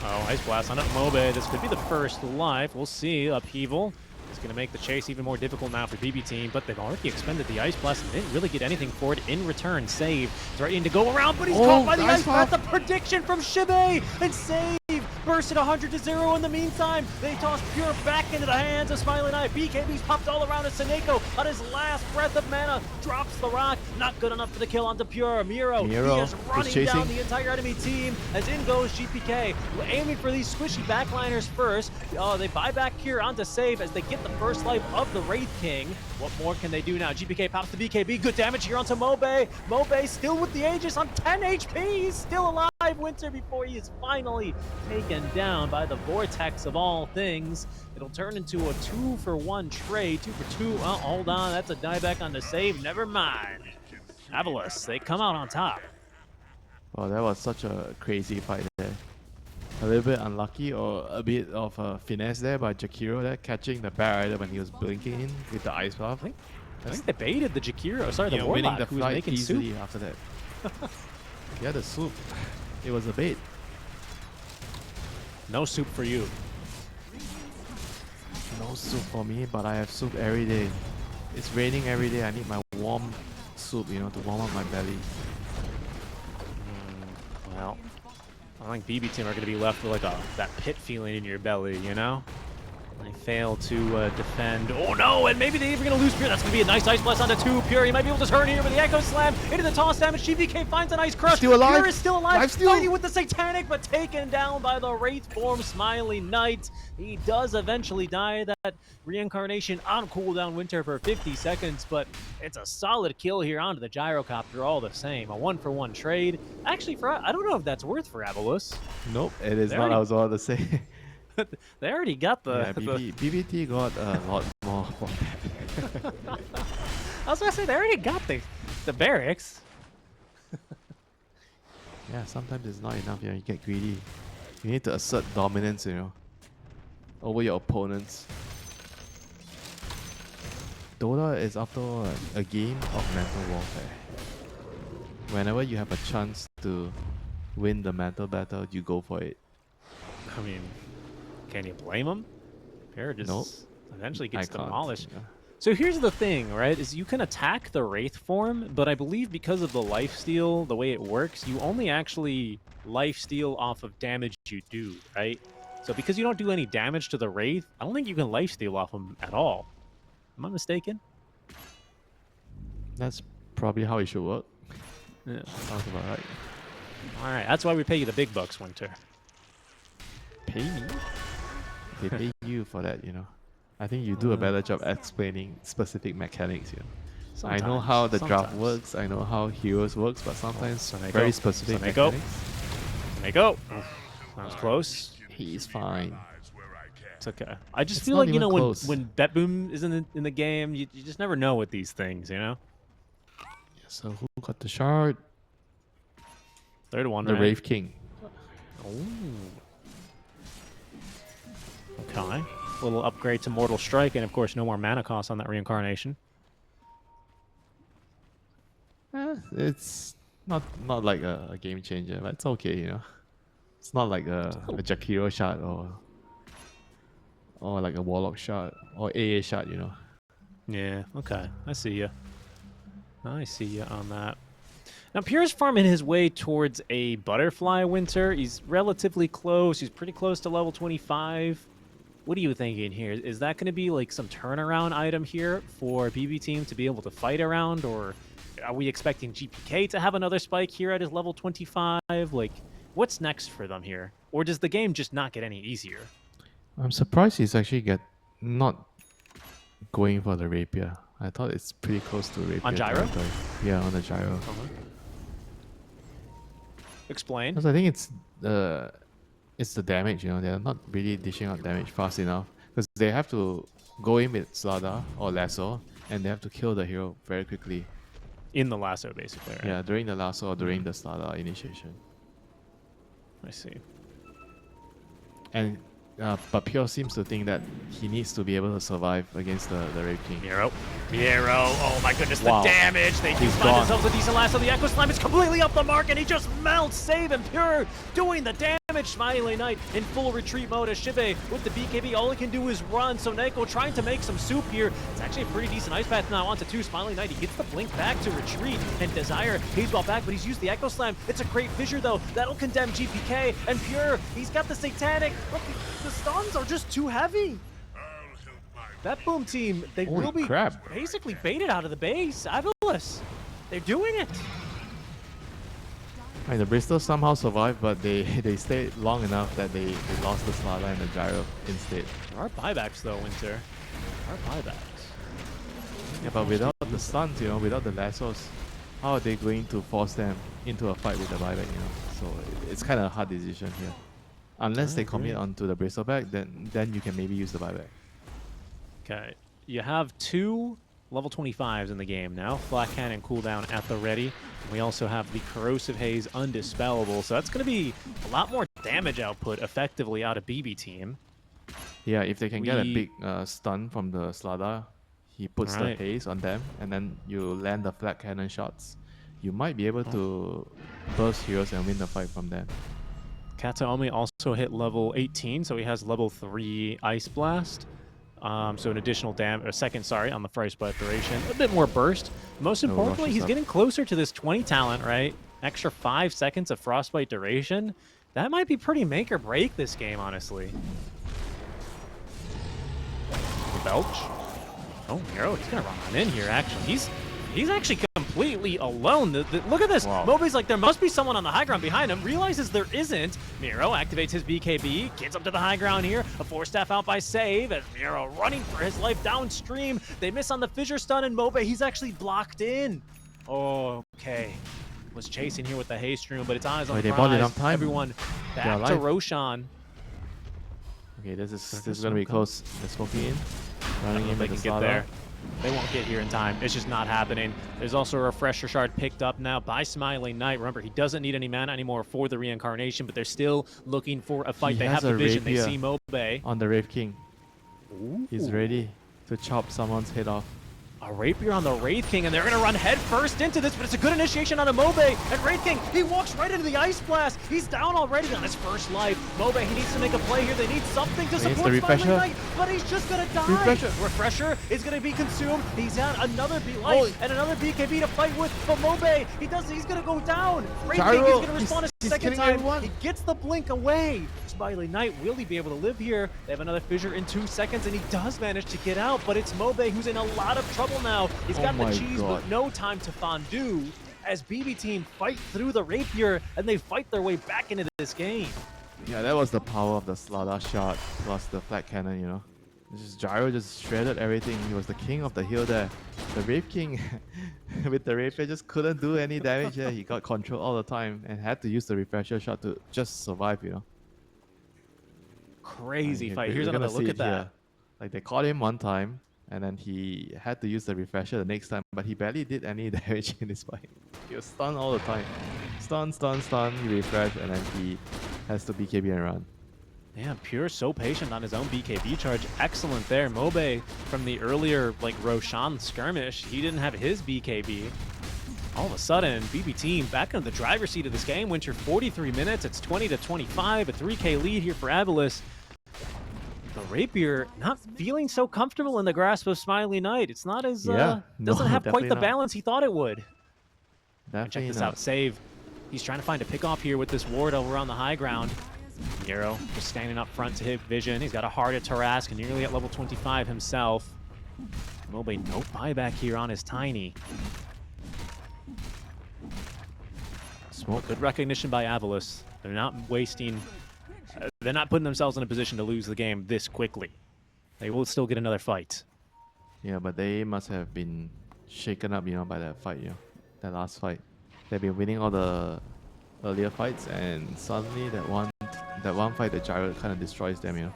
Oh, Ice Blast on it. Mobe, this could be the first life. We'll see. Upheaval. It's going to make the chase even more difficult now for BB Team, but they've already expended the Ice Blast and didn't really get anything for it in return. Save is ready to go around, but he's caught by the Ice Blast. The prediction from Shibe, and Save bursted 100-0 in the meantime. They toss Pure back into the hands of Smiling Eye. BKB's popped all around, and Seneko on his last breath of mana drops the rock. Not good enough for the kill onto Pure. Miro, he is running down the entire enemy team as in goes GPK. Aiming for these squishy backliners first. They buy back here onto Save as they get the first life of the Wraith King. What more can they do now? GPK pops the BKB. Good damage here onto Mobe. Mobe still with the Aegis on 10 HP. He's still alive, Winter, before he is finally taken down by the Vortex of all things. It'll turn into a 2-for-1 trade. 2-for-2. Oh, hold on. That's a dieback on the Save. Never mind. AVULUS, they come out on top. Well, that was such a crazy fight there. A little bit unlucky or a bit of a finesse there by Jakiro there, catching the Bear Rider when he was blinking in with the Ice Buff. I think they baited the Jakiro, sorry, the Warlock, winning the who was fight making easily soup. after that. Yeah, the soup. It was a bait. No soup for you. No soup for me, but I have soup every day. It's raining every day. I need my warm soup, you know, to warm up my belly. Well, I think BB Team are going to be left with like that pit feeling in your belly, you know? They fail to defend. Oh no, and maybe they're even going to lose Pure. That's going to be a nice Ice Blast onto 2. Pure, he might be able to turn here with the Echo Slam into the toss damage. GPK finds an Ice Crush. Still alive. Pure is still alive. Still Fighting with the Satanic, but taken down by the Wraith form Smiling Knight. He does eventually die. That reincarnation on cooldown, Winter, for 50 seconds, but it's a solid kill here onto the Gyrocopter all the same. A 1-for-1 trade. Actually, I don't know if that's worth for AVULUS. Nope, it is not. I was about to say. They already got the... Yeah, BBT got a lot more for that. I was going to say, they already got the barracks. Yeah, sometimes it's not enough, you know, you get greedy. You need to assert dominance, you know, over your opponents. Dota is after all a game of mental warfare. Whenever you have a chance to win the mental battle, you go for it. I mean, can you blame him? Pure just eventually gets demolished. Yeah. So here's the thing, right, is you can attack the Wraith form, but I believe because of the lifesteal, the way it works, you only actually lifesteal off of damage you do, right? So because you don't do any damage to the Wraith, I don't think you can lifesteal off them at all. Am I mistaken? That's probably how it should work. Yeah. Sounds about right. Alright, that's why we pay you the big bucks, Winter. Pay me? They pay you for that, you know. I think you do a better job explaining specific mechanics, you know. Sometimes, I know how the draft works, I know how heroes works, but sometimes very specific mechanics. Seneko. That was close. He's fine. It's okay. I just feel like, you know, when BetBoom is in the game, you just never know with these things, you know? Yeah, so who got the shard? Third one, the right? Wraith King. Ooh. Okay. Little upgrade to Mortal Strike, and of course, no more mana cost on that reincarnation. It's not like a game changer, but it's okay, you know. It's not like a Jakiro shot or like a Warlock shot or AA shot, you know. Yeah, okay. I see you. I see you on that. Now, Pure's farming his way towards a Butterfly, Winter. He's relatively close. He's pretty close to level 25. What are you thinking here? Is that going to be like some turnaround item here for BB Team to be able to fight around? Or are we expecting GPK to have another spike here at his level 25? Like, what's next for them here? Or does the game just not get any easier? I'm surprised he's actually not going for the Rapier. I thought it's pretty close to Rapier. On Gyro? Yeah, on the Gyro. Explain. Because I think it's the damage, you know. They're not really dishing out damage fast enough. Because they have to go in with Slada or Lasso, and they have to kill the hero very quickly. In the Lasso, basically, right? Yeah, during the Lasso or during the Slada initiation. I see. And But Pure seems to think that he needs to be able to survive against the Wraith King. Miro, oh my goodness, Wow. the damage! They do He's find gone. themselves a decent last of the Echo Slime. It's completely up the mark, and he just melts Save and Pure doing the damage. Smiley Knight in full retreat mode as Shive with the BKB. All he can do is run. So Neko trying to make some soup here. It's actually a pretty decent ice path now onto 2. Smiley Knight, he gets the blink back to retreat, and Desire he's well back, but he's used the Echo Slam. It's a great fissure though. That'll condemn GPK, and Pure, he's got the Satanic. Look, the stuns are just too heavy. BetBoom team, they Holy will be crap. basically baited out of the base. AVULUS, they're doing it. I mean, the Bristol somehow survived, but they stayed long enough that they lost the Slada and the Gyro instead. There are buybacks though, Winter. There are buybacks. Yeah, but without the stuns, you know, without the lassos, how are they going to force them into a fight with the buyback, you know? So it's kind of a hard decision here. Unless they commit onto the Bristleback, then you can maybe use the buyback. Okay, you have 2 level 25s in the game now. Flat Cannon cooldown at the ready. We also have the Corrosive Haze undispellable, so that's going to be a lot more damage output effectively out of BB team. Yeah, if they can get a big stun from the Slada, he puts the haze on them, and then you land the flat cannon shots. You might be able to burst heroes and win the fight from them. Kataomi also hit level 18, so he has level 3 Ice Blast. So an additional second on the Frostbite duration. A bit more burst. Most importantly, he's getting closer to this 20 talent, right? Extra 5 seconds of Frostbite duration. That might be pretty make or break this game, honestly. Belch. Oh, Miro, he's going to run on in here, actually. He's actually completely alone. Look at this. Wow. Moby's like, there must be someone on the high ground behind him. Realizes there isn't. Miro activates his BKB. Gets up to the high ground here. A 4-staff out by Save. As Miro running for his life downstream. They miss on the fissure stun, and Moby, he's actually blocked in. Oh, okay. Was chasing here with the haste stream, but it's eyes on the They prize. bought enough time. Everyone back to Roshan. Okay, this is going to be close. They're smoking in. Running in They with can the get there. Slada. They won't get here in time. It's just not happening. There's also a Refresher Shard picked up now by Smiley Knight. Remember, he doesn't need any mana anymore for the reincarnation, but they're still looking for a fight. They have the vision. They see Mobe. On the Wraith King. Ooh. He's ready to chop someone's head off. A Rapier on the Wraith King, and they're going to run head first into this, but it's a good initiation on a Mobe. And Wraith King, he walks right into the Ice Blast. He's down already on his first life. Mobe, he needs to make a play here. They need something to support Smiley Knight, but he's just going to die. Refresher is going to be consumed. He's on another life and another BKB to fight with, but Mobe, he's going to go down. Wraith King is going to respond a second time. Everyone. He gets the blink away. Smiley Knight, will he be able to live here? They have another fissure in 2 seconds, and he does manage to get out, but it's Mobe who's in a lot of trouble now. He's got the cheese, but no time to fondue as BB team fight through the Rapier, and they fight their way back into this game. Yeah, that was the power of the Slada shot plus the flat cannon, you know. Gyro just shredded everything. He was the king of the hill there. The Wraith King with the Rapier just couldn't do any damage there. He got control all the time and had to use the refresher shot to just survive, you know. Crazy fight. Here's another look at that. Here. Like, they caught him one time, and then he had to use the refresher the next time, but he barely did any damage in this fight. He was stunned all the time. Stun, he refresh, and then he has to BKB and run. Yeah, Pure so patient on his own BKB charge. Excellent there. Mobe from the earlier Roshan skirmish, he didn't have his BKB. All of a sudden, BB team back into the driver's seat of this game. Winter 43 minutes. It's 20-25, a 3K lead here for AVULUS. The Rapier not feeling so comfortable in the grasp of Smiley Knight. It's not as doesn't have quite the balance he thought it would. Check this out. Save. He's trying to find a pickoff here with this ward over on the high ground. Miro just standing up front to hit vision. He's got a heart at Tarask and nearly at level 25 himself. Mobe no buyback here on his Tiny. Smoke. Good recognition by AVULUS. They're not wasting. They're not putting themselves in a position to lose the game this quickly. They will still get another fight. Yeah, but they must have been shaken up, you know, by that fight, you know, that last fight. They've been winning all the earlier fights, and suddenly that one fight, the Gyro kind of destroys them, you know.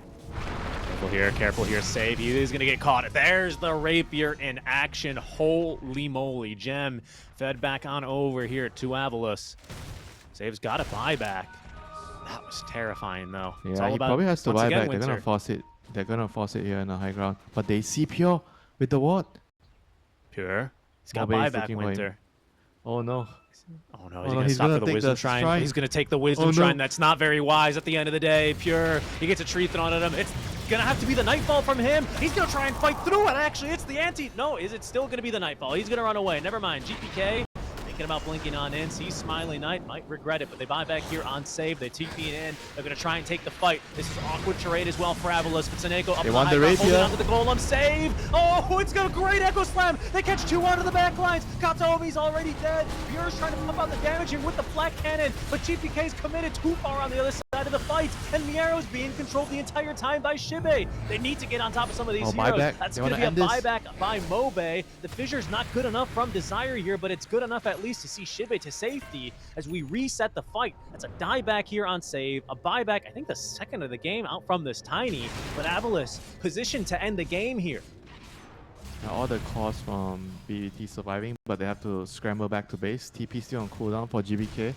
Careful here, Save. He is going to get caught. There's the Rapier in action. Holy moly. Gem fed back on over here to AVULUS. Save's got a buyback. That was terrifying, though. It's Yeah, all he about, probably has to once buy again, back. They're gonna Winter. force it. They're gonna force it here in the high ground. But they see Pure with the ward. Pure. He's got Mobe is buyback, looking for him. Winter. Oh no. Oh no, Oh, is he no, going to he's stop gonna for the take Wisdom the Shrine? shrine. He's going to take the Wisdom Oh, no. Shrine. That's not very wise at the end of the day. Pure, he gets a tree thrown at him. It's going to have to be the Nightfall from him. He's going to try and fight through it. Actually, it's the anti. No, is it still going to be the Nightfall? He's going to run away. Never mind. GPK thinking about blinking on in. Sees Smiley Knight. Might regret it, but they buy back here on save. They TP in. They're going to try and take the fight. This is awkward trade as well for AVULUS. But Seneko up They the want high the ground, holding rapier. onto the Golem. Save. Oh, it's got a great Echo Slam. They catch 2 onto the back lines. Katomi's already dead. Pure's trying to pump out the damage here with the flat cannon, but GPK's committed too far on the other side of the fight, and Miero's being controlled the entire time by Shibe. They need to get on top of some of these heroes. buyback. That's They going to wanna be a end this. buyback by Mobe. The fissure's not good enough from Desire here, but it's good enough at least to see Shibe to safety as we reset the fight. That's a dieback here on save, a buyback, I think the second of the game out from this Tiny, but AVULUS positioned to end the game here. Now all the calls from BBT surviving, but they have to scramble back to base. TP still on cooldown for GBK,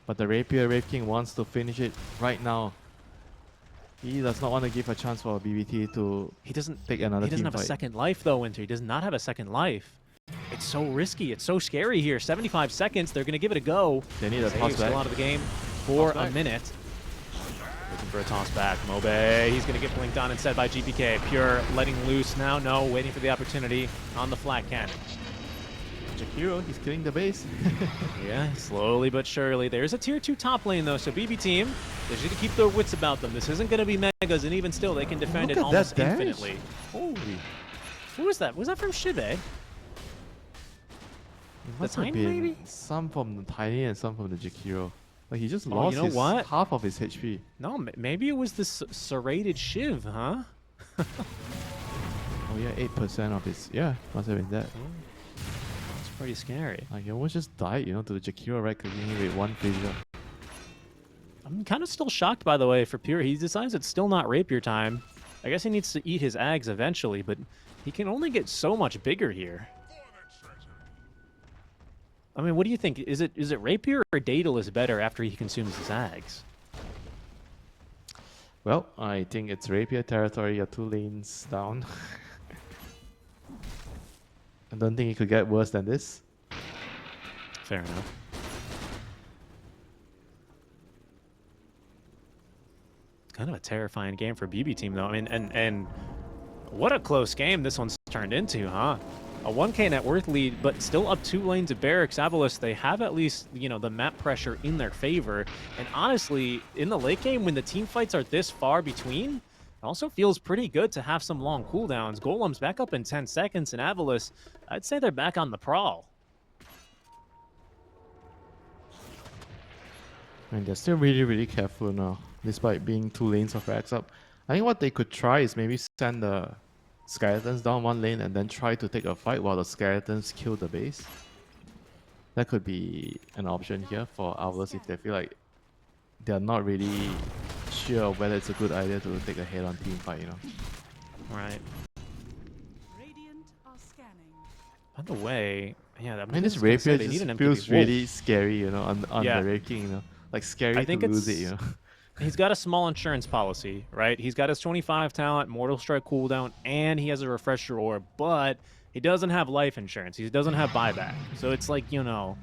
but the Rapier Wraith King wants to finish it right now. He does not want to give a chance for BBT to He doesn't take another He doesn't team have a fight. second life though, Winter. He does not have a second life. It's so risky. It's so scary here. 75 seconds. They're going to give it a go. They need a Save toss still back. out of the game for Toss a back. minute. Looking for a toss back. Mobe, he's going to get blinked on instead by GPK. Pure letting loose now. No, waiting for the opportunity on the flat cannon. Jakiro, he's killing the base. Yeah, slowly but surely. There's a tier 2 top lane though, so BB team, they should keep their wits about them. This isn't going to be megas, and even still, they can defend Look it at almost that dash. infinitely. Holy. Who was that? Was that from Shibe? It must have Tiny been maybe? some from the Tiny and some from the Jakiro. Like he just Oh, lost you know what? half of his HP. No, maybe it was this serrated Shiv, huh? Oh yeah, 8% of his, yeah, must have been that. It's pretty scary. Like he almost just died, you know, to the Jakiro right clicking him with one fissure. I'm kind of still shocked, by the way, for Pure. He decides it's still not rapier time. I guess he needs to eat his Ags eventually, but he can only get so much bigger here. I mean, what do you think? Is it rapier or Daedalus better after he consumes his Ags? Well, I think it's Rapier territory, you're 2 lanes down. I don't think it could get worse than this. Fair enough. Kind of a terrifying game for BB team, though. I mean, and what a close game this one's turned into, huh? A 1k net worth lead, but still up 2 lanes of barracks. AVULUS, they have at least, you know, the map pressure in their favor. And honestly, in the late game, when the team fights are this far between, it also feels pretty good to have some long cooldowns. Golem's back up in 10 seconds, and AVULUS, I'd say they're back on the prowl. And they're still really, really careful now, despite being 2 lanes of racks up. I think what they could try is maybe send the Skeletons down 1 lane and then try to take a fight while the Skeletons kill the base. That could be an option here for AVULUS if they feel like they're not really sure of whether it's a good idea to take a head-on team fight, you know. Right. Radiant are scanning. By the way, yeah, I mean, this Rapier they need just an feels MKB. really scary, you know, on Yeah. the Wraith King, you know. Like, scary I think to lose it, it's- you know. He's got a small insurance policy, right? He's got his 25 talent, Mortal Strike cooldown, and he has a Refresher Orb, but he doesn't have life insurance. He doesn't have buyback. So it's like, you know,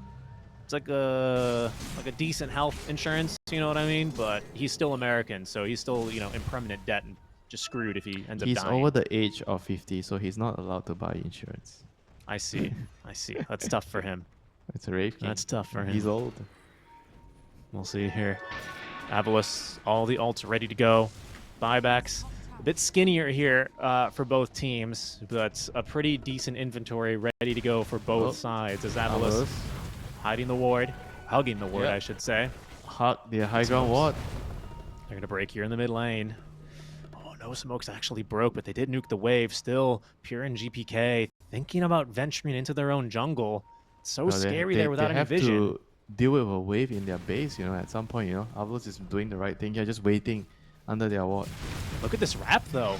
it's like a decent health insurance, you know what I mean? But he's still American, so he's still, you know, in permanent debt and just screwed if he ends up He's dying. over the age of 50, so he's not allowed to buy insurance. I see. I see. That's tough for him. It's a Wraith King. That's tough for him. He's old. We'll see here. AVULUS, all the ults ready to go. Buybacks, a bit skinnier here for both teams, but a pretty decent inventory ready to go for both Oh. sides as AVULUS hiding the ward, hugging the ward, Yep. I should say. Hug the high ground ward. They're going to break here in the mid lane. Oh, no smokes actually broke, but they did nuke the wave. Still, Pure and GPK thinking about venturing into their own jungle. So No, scary there without they any have vision. to deal with a wave in their base, you know, at some point, you know. AVULUS is doing the right thing here, just waiting under their ward. Look at this wrap, though.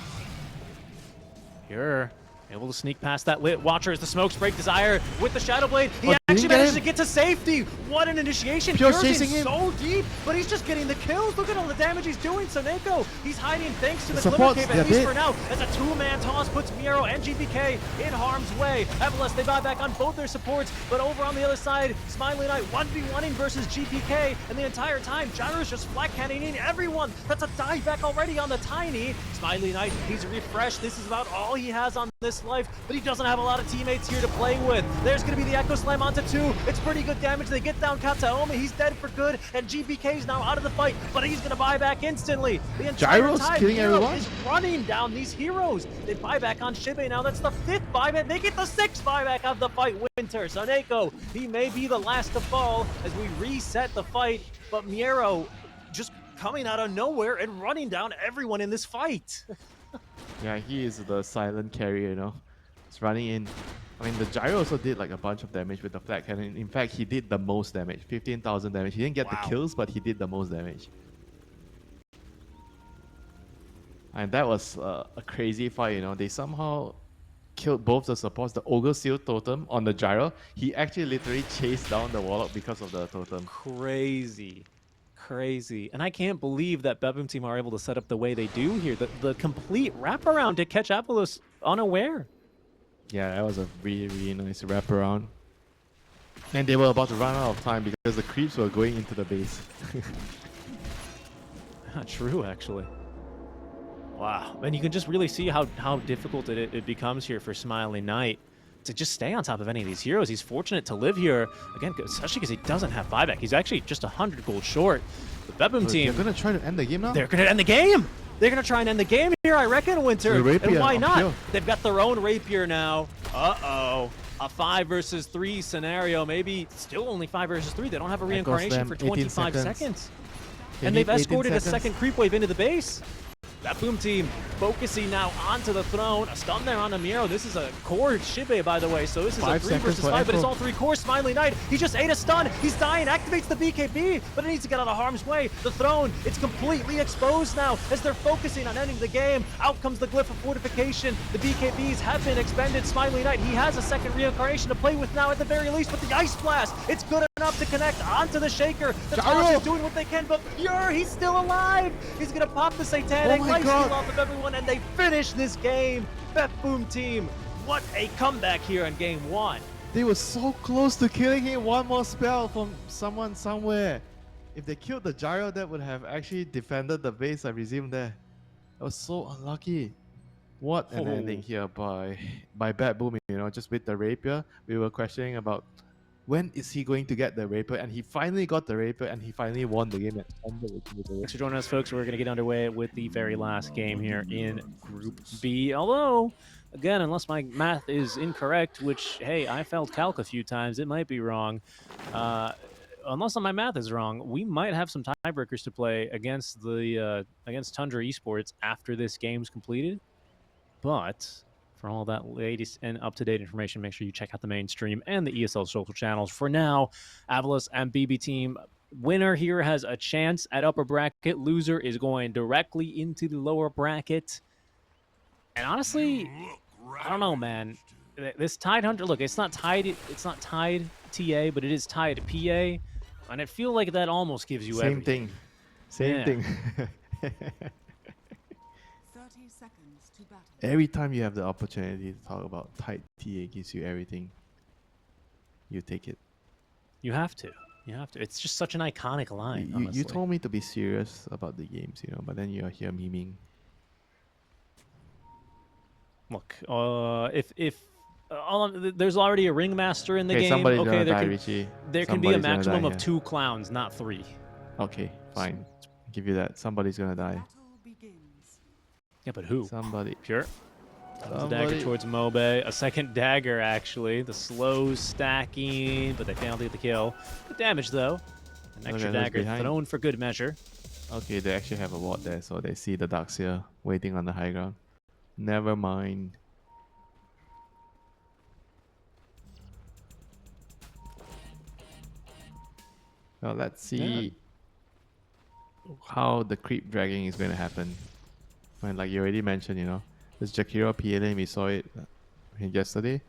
Pure able to sneak past that lit Watcher as the smokes break Desire with the Shadow Blade. He Oh, actually She get manages him. to get to safety. What an initiation. Pure Hero's chasing in him. so deep, but he's just getting the kills. Look at all the damage he's doing. Soneko, he's hiding thanks to the Glimmer supports, Cave, they're at least dead. for now. As a two-man toss puts Miero and GPK in harm's way. AVULUS, they buy back on both their supports, but over on the other side, Smiley Knight 1v1ing versus GPK, and the entire time, Gyro's just flat cannoning everyone. That's a dive back already on the Tiny. Smiley Knight, he's refreshed. This is about all he has on this life, but he doesn't have a lot of teammates here to play with. There's going to be the Echo Slam onto 2. It's pretty good damage. They get down Kataomi. He's dead for good, and GPK's now out of the fight, but he's going to buy back instantly. The entire Gyro's time, killing Hero everyone? is running down these heroes. They buy back on Shibe now. That's the 5th buyback. They get the 6th buyback of the fight. Winter, Soneko, he may be the last to fall as we reset the fight, but Miero just coming out of nowhere and running down everyone in this fight. Yeah, he is the silent carrier, you know. He's running in. I mean, the Gyro also did like a bunch of damage with the flat cannon. In fact, he did the most damage, 15,000 damage. He didn't get the kills, but he did the most damage. And that was a crazy fight, you know. They somehow killed both the supports. The Ogre Seal Totem on the Gyro, he actually literally chased down the Warlock because of the totem. Crazy. And I can't believe that BetBoom team are able to set up the way they do here. The complete wraparound to catch AVULUS unaware. Yeah, that was a really, really nice wraparound. And they were about to run out of time because the creeps were going into the base. Not true, actually. Wow. And you can just really see how difficult it becomes here for Smiley Knight to just stay on top of any of these heroes. He's fortunate to live here, again, especially because he doesn't have buyback. He's actually just 100 gold short. The BetBoom team, They're going to try to end the game now? they're going to end the game! They're going to try and end the game here, I reckon, Winter. The rapier, And why I'm not? sure. They've got their own rapier now. Uh-oh. A 5 versus 3 scenario. Maybe still only 5 versus 3. They don't have a reincarnation Slam, for 18 25 seconds. seconds. They And need they've 18 escorted a seconds. second creep wave into the base. BetBoom team focusing now onto the throne. A stun there on Amiro. This is a core Shibe, by the way, so this is 5 a 3 seconds versus for 5, but it's Echo. all 3 core. Smiley Knight, he just ate a stun. He's dying, activates the BKB, but it needs to get out of harm's way. The throne, it's completely exposed now as they're focusing on ending the game. Out comes the Glyph of Fortification. The BKBs have been expended. Smiley Knight, he has a second reincarnation to play with now at the very least, but the Ice Blast, it's good enough to connect onto the Shaker. The Toss is doing what they can, but Pure, he's still alive. He's gonna pop the Satanic Oh my life God. steal off of everyone, and they finish this game. BetBoom team, what a comeback here in game 1. They were so close to killing him. One more spell from someone somewhere. If they killed the Gyro, that would have actually defended the base, I presume there. That was so unlucky. What an Oh. ending here by BetBoom, you know, just with the rapier. We were questioning about when is he going to get the rapier, and he finally got the rapier, and he finally won the game. Thanks for joining us, folks. We're going to get underway with the very last game here in Group B. Although, again, unless my math is incorrect, which, hey, I failed calc a few times, it might be wrong. Unless my math is wrong, we might have some tiebreakers to play against the against Tundra Esports after this game's completed. But for all that latest and up-to-date information, make sure you check out the main stream and the ESL social channels. For now, AVULUS and BB team, winner here has a chance at upper bracket. Loser is going directly into the lower bracket. And honestly, I don't know, man. This tied 100, look, it's not tied TA, but it is tied PA. And I feel like that almost gives you Same everything. thing. Same Yeah. thing. 30 seconds to battle. Every time you have the opportunity to talk about tight TA gives you everything, you take it. You have to. You have to. It's just such an iconic line, honestly. You told me to be serious about the games, you know, but then you're here memeing. Look, there's already a ringmaster in the Okay, game. somebody's Okay, gonna there die, can, Richie. there can be a Somebody's gonna maximum die of here. 2 clowns, not 3. Okay, fine. Give you that. Somebody's gonna die. Battle begins. Yeah, but who? Somebody. Pure. That was a Somebody. dagger towards Mobe. A second dagger, actually. The slow stacking, but they failed to get the kill. Good damage, though. An extra Okay, who's dagger behind? thrown for good measure. Okay, they actually have a ward there, so they see the Darkseer waiting on the high ground. Never mind. Well, let's see how the creep dragging is going to happen. And like you already mentioned, you know, this Jakiro PA lane, we saw it yesterday.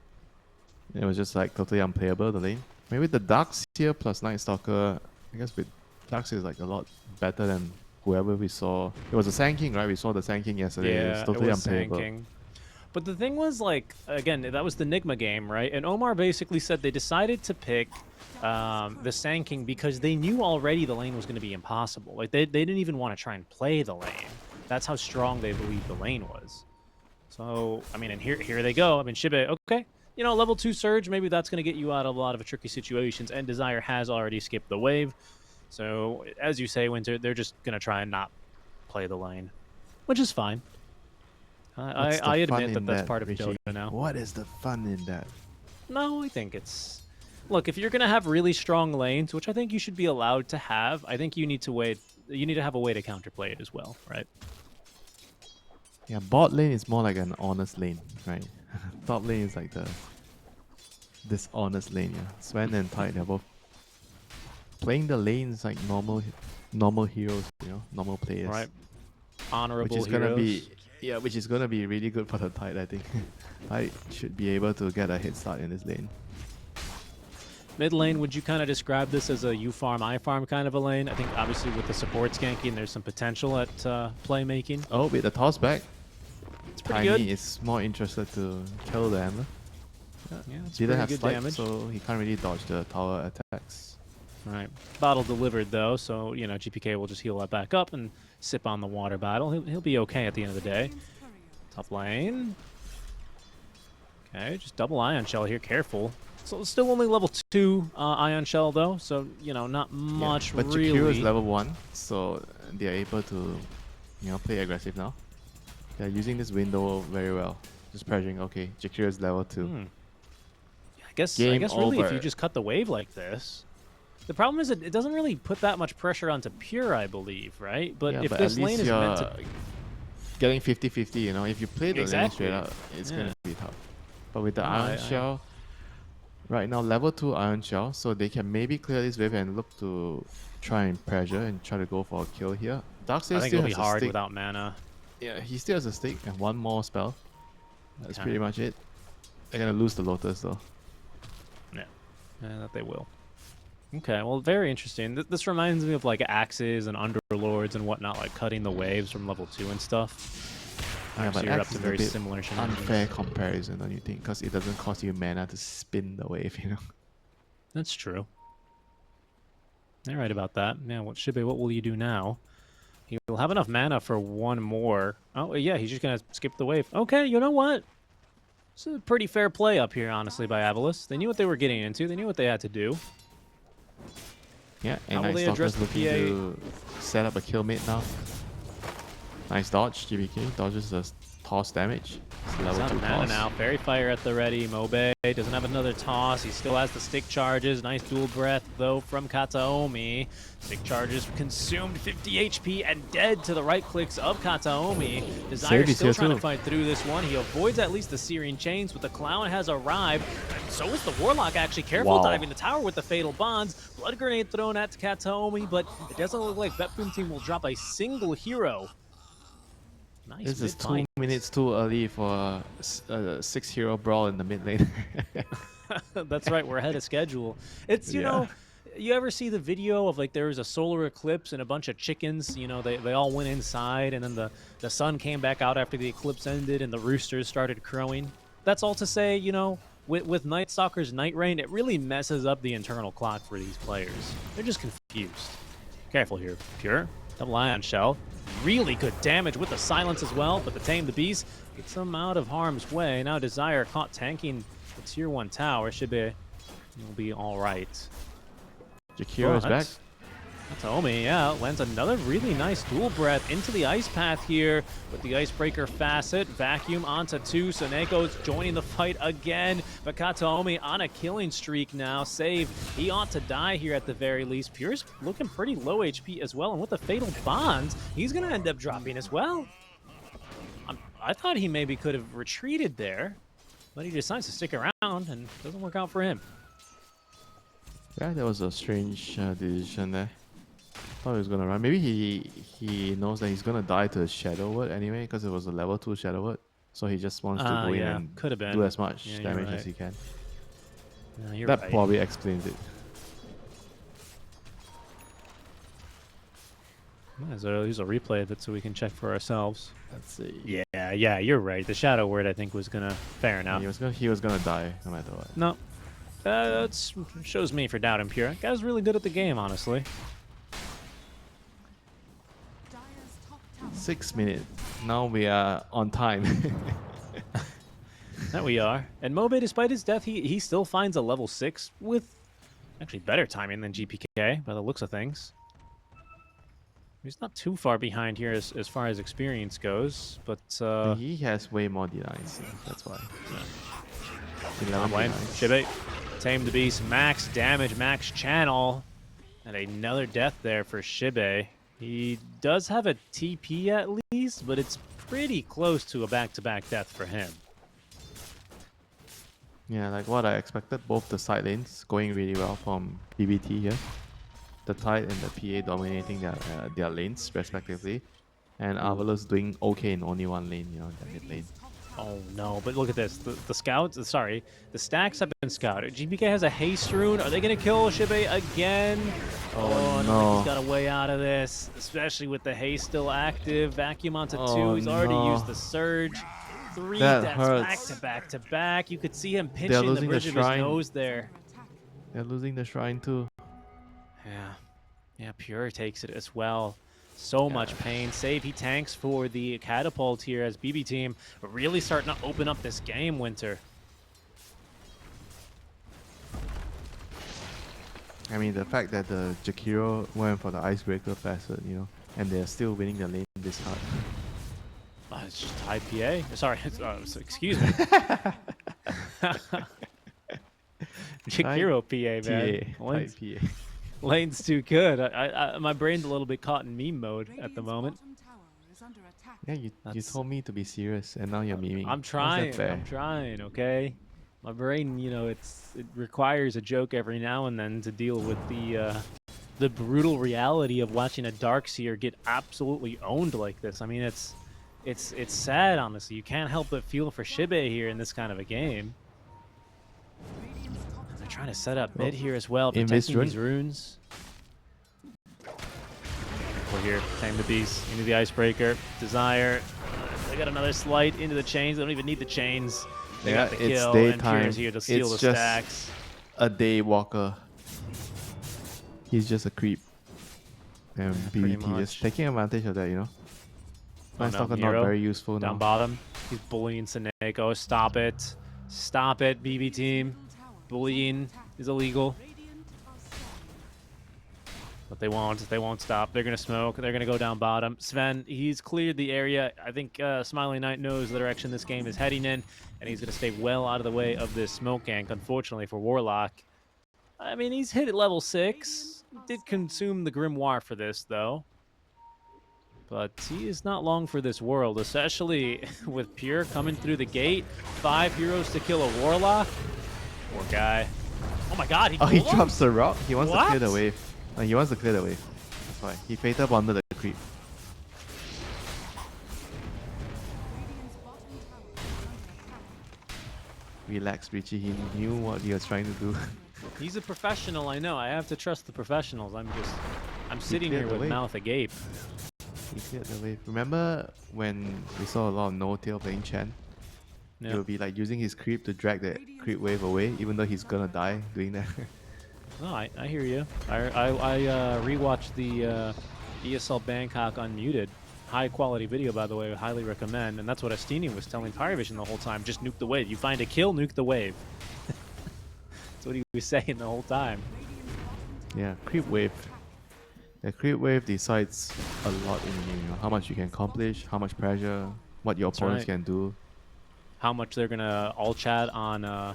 It was just like totally unplayable, the lane. Maybe the Darks here plus Night Stalker, I guess with Darks is like a lot better than whoever we saw. It was a Sand King, right? We saw the Sand King yesterday. It was Yeah, it totally was unplayable. Sanking. But the thing was, like, again, that was the Nigma game, right? And Omar basically said they decided to pick the Sand King because they knew already the lane was going to be impossible. Like, they didn't even want to try and play the lane. That's how strong they believed the lane was. So, I mean, and here they go. I mean, Shibe, okay. You know, level 2 Surge, maybe that's going to get you out of a lot of tricky situations. And Desire has already skipped the wave. So, as you say, Winter, they're just going to try and not play the lane, which is fine. I admit that that's part of Dota now. What is the fun in that? No, I think it's... Look, if you're going to have really strong lanes, which I think you should be allowed to have, I think you need to wait. You need to have a way to counterplay it as well, right? Yeah, bot lane is more like an honest lane, right? Top lane is like the dishonest lane, yeah. Sven and Tide, they're both playing the lanes like normal heroes, you know, normal players. Right. Honorable which is heroes. gonna be which is gonna be really good for the Tide, I think. Tide should be able to get a head start in this lane. Mid lane, would you kind of describe this as a you farm, I farm kind of a lane? I think obviously with the support skanking, there's some potential at playmaking. Oh, with the toss back, It's pretty Tiny good. is more interested to kill the Ambler. Yeah, it's Didn't pretty have good slight, damage. so he can't really dodge the tower attacks. Right. Bottle delivered though, so you know GPK will just heal that back up and sip on the water battle. He'll be okay at the end of the day. Team's courier. Top lane. Okay, just double Ion Shell here. Careful. So still only level 2 Ion Shell though, so you know not much But really. Jakiro is level 1, so they are able to, you know, play aggressive now. They're using this window very well. Just pressuring. Okay, Jakiro is level 2. I guess Game really if you over. just cut the wave like this. The problem is it doesn't really put that much pressure onto Pure, I believe, right? But Yeah, if but this at least lane is you're meant to getting 50-50, you know, if you play the lane Exactly. straight out, it's Yeah. gonna be tough. But with the No, Iron Shell, right now level 2 Iron Shell, so they can maybe clear this wave and look to try and pressure and try to go for a kill here. Darkseid I think still it'll be has a hard stick. without mana. Yeah, he still has a stick and one more spell. That's Okay. pretty much it. They're gonna lose the Lotus though. Yeah, that they will. Okay, well, very interesting. This reminds me of like axes and underlords and whatnot, like cutting the waves from level 2 and stuff. Yeah, So but you're up Axe to is a very bit similar shenanigans. unfair comparison, don't you think? Because it doesn't cost you mana to spin the wave, you know. That's true. You're right about that. Now, Shibe, what will you do now? He'll have enough mana for one more. Oh, yeah, he's just going to skip the wave. Okay, you know what? It's a pretty fair play up here, honestly, by AVULUS. They knew what they were getting into. They knew what they had to do. Yeah, How and will Night they address Stalker's the looking PA? to set up a kill mid now. Nice dodge, GBK. Dodges the toss damage. It's He's level out 2 of mana toss. now. Fairy Fire at the ready. Mobe doesn't have another toss. He still has the stick charges. Nice dual breath, though, from Kataomi. Stick charges consumed 50 HP and dead to the right clicks of Kataomi. Desire Save is still here trying to too. fight through this one. He avoids at least the Searing Chains, but the Clown has arrived. And so is the Warlock, actually. Careful Wow. diving the tower with the Fatal Bonds. Blood Grenade thrown at Kataomi, but it doesn't look like BetBoom team will drop a single hero. Nice This is 2 mid-fight. minutes too early for a 6-hero brawl in the mid lane. That's right, we're ahead of schedule. It's, you know, you ever see the video of like there was a solar eclipse and a bunch of chickens, you know, they all went inside and then the sun came back out after the eclipse ended and the roosters started crowing? That's all to say, you know, with Night Stalker's Night Rain, it really messes up the internal clock for these players. They're just confused. Careful here. Pure. Double Ion Shell. Really good damage with the silence as well, but the Tame the Beast gets them out of harm's way. Now Desire caught tanking the tier 1 tower. Should be, will be all right. Jakiro is back. Kataomi, yeah, lands another really nice dual breath into the ice path here with the icebreaker facet. Vacuum onto 2. Soneko's joining the fight again, but Kataomi on a killing streak now. Save. He ought to die here at the very least. Pure's looking pretty low HP as well, and with the Fatal Bonds, he's going to end up dropping as well. I thought he maybe could have retreated there, but he decides to stick around, and it doesn't work out for him. Yeah, that was a strange decision there. Thought he was gonna run. Maybe he knows that he's gonna die to a Shadow Word anyway, because it was a level 2 Shadow Word. So he just wants to go in Yeah, and could have been. do as much Yeah, you're damage right. as he can. No, you're That right. probably explains it. There's a replay of it so we can check for ourselves. Let's see. Yeah, you're right. The shadow word, I think, was gonna fair Yeah, enough. he was gonna die no matter what. No, that shows me for doubt and pure. Guy's really good at the game, honestly. Dire's top tower 6 minutes. Now we are on time. That we are. And Mobe, despite his death, he still finds a level 6 with actually better timing than GPK by the looks of things. He's not too far behind here as far as experience goes, but He has way more denies. That's why. 11 blame. denies. Shibe, tame the beast, max damage, max channel, and another death there for Shibe. He does have a TP at least, but it's pretty close to a back-to-back death for him. Yeah, like what I expected. Both the side lanes going really well from BBT here. The Tide and the PA dominating their lanes respectively, and AVULUS doing okay in only one lane, you know, the mid lane. Oh no, but look at this. The scouts, sorry, the stacks have been scouted. GPK has a haste rune. Are they going to kill Shibe again? Oh, I don't think he's got a way out of this, especially with the haste still active. Vacuum onto 2. He's already used the surge. 3 That deaths hurts. back to back to back. You could see him pinching the losing the bridge of his shrine. nose there. They're losing the shrine too. Yeah, Pure takes it as well. So much pain. Save, he tanks for the catapult here as BB team really starting to open up this game, Winter. I mean, the fact that the Jakiro went for the icebreaker facet, you know, and they're still winning the lane this hard. It's just high PA. Sorry, excuse me. Jakiro PA, man. PA, Lane's, type PA. lane's too good. My brain's a little bit caught in meme mode at the Radiant's moment. bottom tower is under attack. Yeah, you That's- told me to be serious, and now you're memeing. I'm How's that trying. fair? I'm trying. Okay, my brain, you know, it requires a joke every now and then to deal with the brutal reality of watching a Darkseer get absolutely owned like this. I mean, it's sad, honestly. You can't help but feel for Shibe here in this kind of a game. Radiant's top They're tower trying to set up mid Oh, here as well, in this protecting these runes. We're here, tame the beast, into the icebreaker, desire. They got another slight into the chains. They don't even need the chains. They Yeah, got the it's kill, and daytime. Pure's here to steal It's the just stacks. a day walker. He's just a creep. And pretty BBT much. just taking advantage of that, you know. Oh, Nice no, talker, not Nero very useful Down now. bottom, he's bullying Seneko. Stop it. Stop it, BB team. tower Bullying is illegal. Radiant are slain. But they won't. They won't stop. They're going to smoke. They're going to go down bottom. Sven, he's cleared the area. I think Smiling Knight knows the direction this game is heading in, and he's going to stay well out of the way of this smoke gank, unfortunately, for Warlock. I mean, he's hit at level 6. He did consume the Grimoire for this, though. But he is not long for this world, especially with Pure coming through the gate. 5 heroes to kill a Warlock. Poor guy. Oh my god, Oh, he pulled him? drops the rock. He wants to clear the What? wave. He wants to clear the wave. That's why. He fated under the creep. Radiant's bottom tower is under attack. Relax, Richie. He knew what he was trying to do. He's a professional, I know. I have to trust the professionals. I'm sitting here cleared the with way. mouth agape. He cleared the wave. Remember when we saw a lot of no-tail playing Chen? Yeah. He'll be like using his creep to drag that creep wave away, even though he's gonna die doing that. No, I hear you. I rewatched the ESL Bangkok Unmuted. High quality video, by the way. I highly recommend. And that's what Astinian was telling Pyrovision the whole time. Just nuke the wave. You find a kill, nuke the wave. That's what he was saying the whole time. Yeah, creep wave. The creep wave decides a lot in the game. You know, how much you can accomplish, how much pressure, what your That's opponents right. can do. How much they're gonna all chat on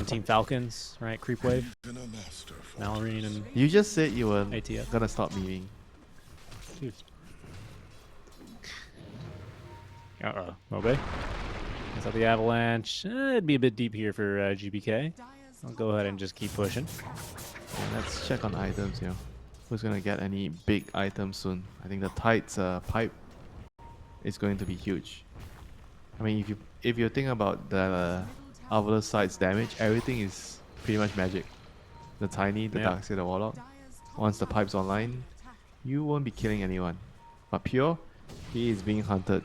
Team Falcons, right? Creep wave, Malorine, and You just said you were ATF. gonna stop memeing. Uh-oh. Mobe. Is that the avalanche? It'd be a bit deep here for GBK. Dire's I'll top go ahead tower and just keep pushing. Yeah, let's check on items, you know. Who's gonna get any big items soon? I think the Tide's pipe is going to be huge. I mean, if you think about the AVULUS side's damage, everything is pretty much magic. The Tiny, the Yeah. Darkseid, the Warlock. Dire's top Once the tower pipe's is under online, attack. you won't be killing anyone. But Pure, he is being hunted.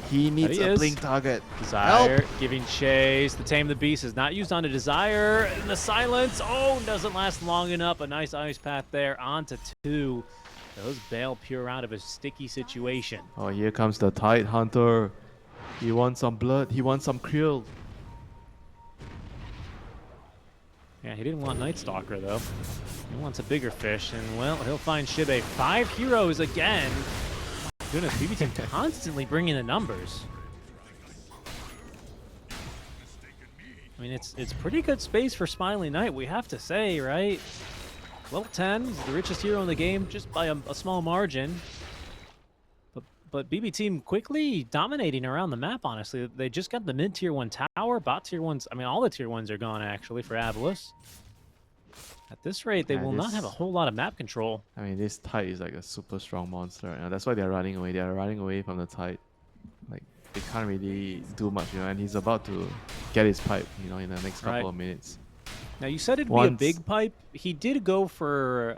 He needs he a is. blink target. Desire Help! giving chase. The Tame the Beast is not used onto Desire. And the silence, oh, doesn't last long enough. A nice ice path there onto 2. Those bail Pure out of a sticky situation. Oh, here comes the Tide Hunter. He wants some blood. He wants some krill. Yeah, he didn't want Night Stalker, though. He wants a bigger fish, and, well, he'll find Shibe. 5 heroes again. My goodness, BB Team constantly bringing the numbers. I mean, it's pretty good space for Smiley Knight, we have to say, right? Level 10, he's the richest hero in the game, just by a small margin. But BB Team quickly dominating around the map, honestly. They just got the mid-tier 1 tower, bot tier 1s. I mean, all the tier 1s are gone, actually, for AVULUS. At this rate, they Yeah, will not have a whole lot of map control. I mean, this Tide is like a super strong monster. You know? That's why they're running away. They're running away from the Tide. Like, they can't really do much, you know, and he's about to get his pipe, you know, in the next couple of minutes. Now, you said it'd be a big pipe. He did go for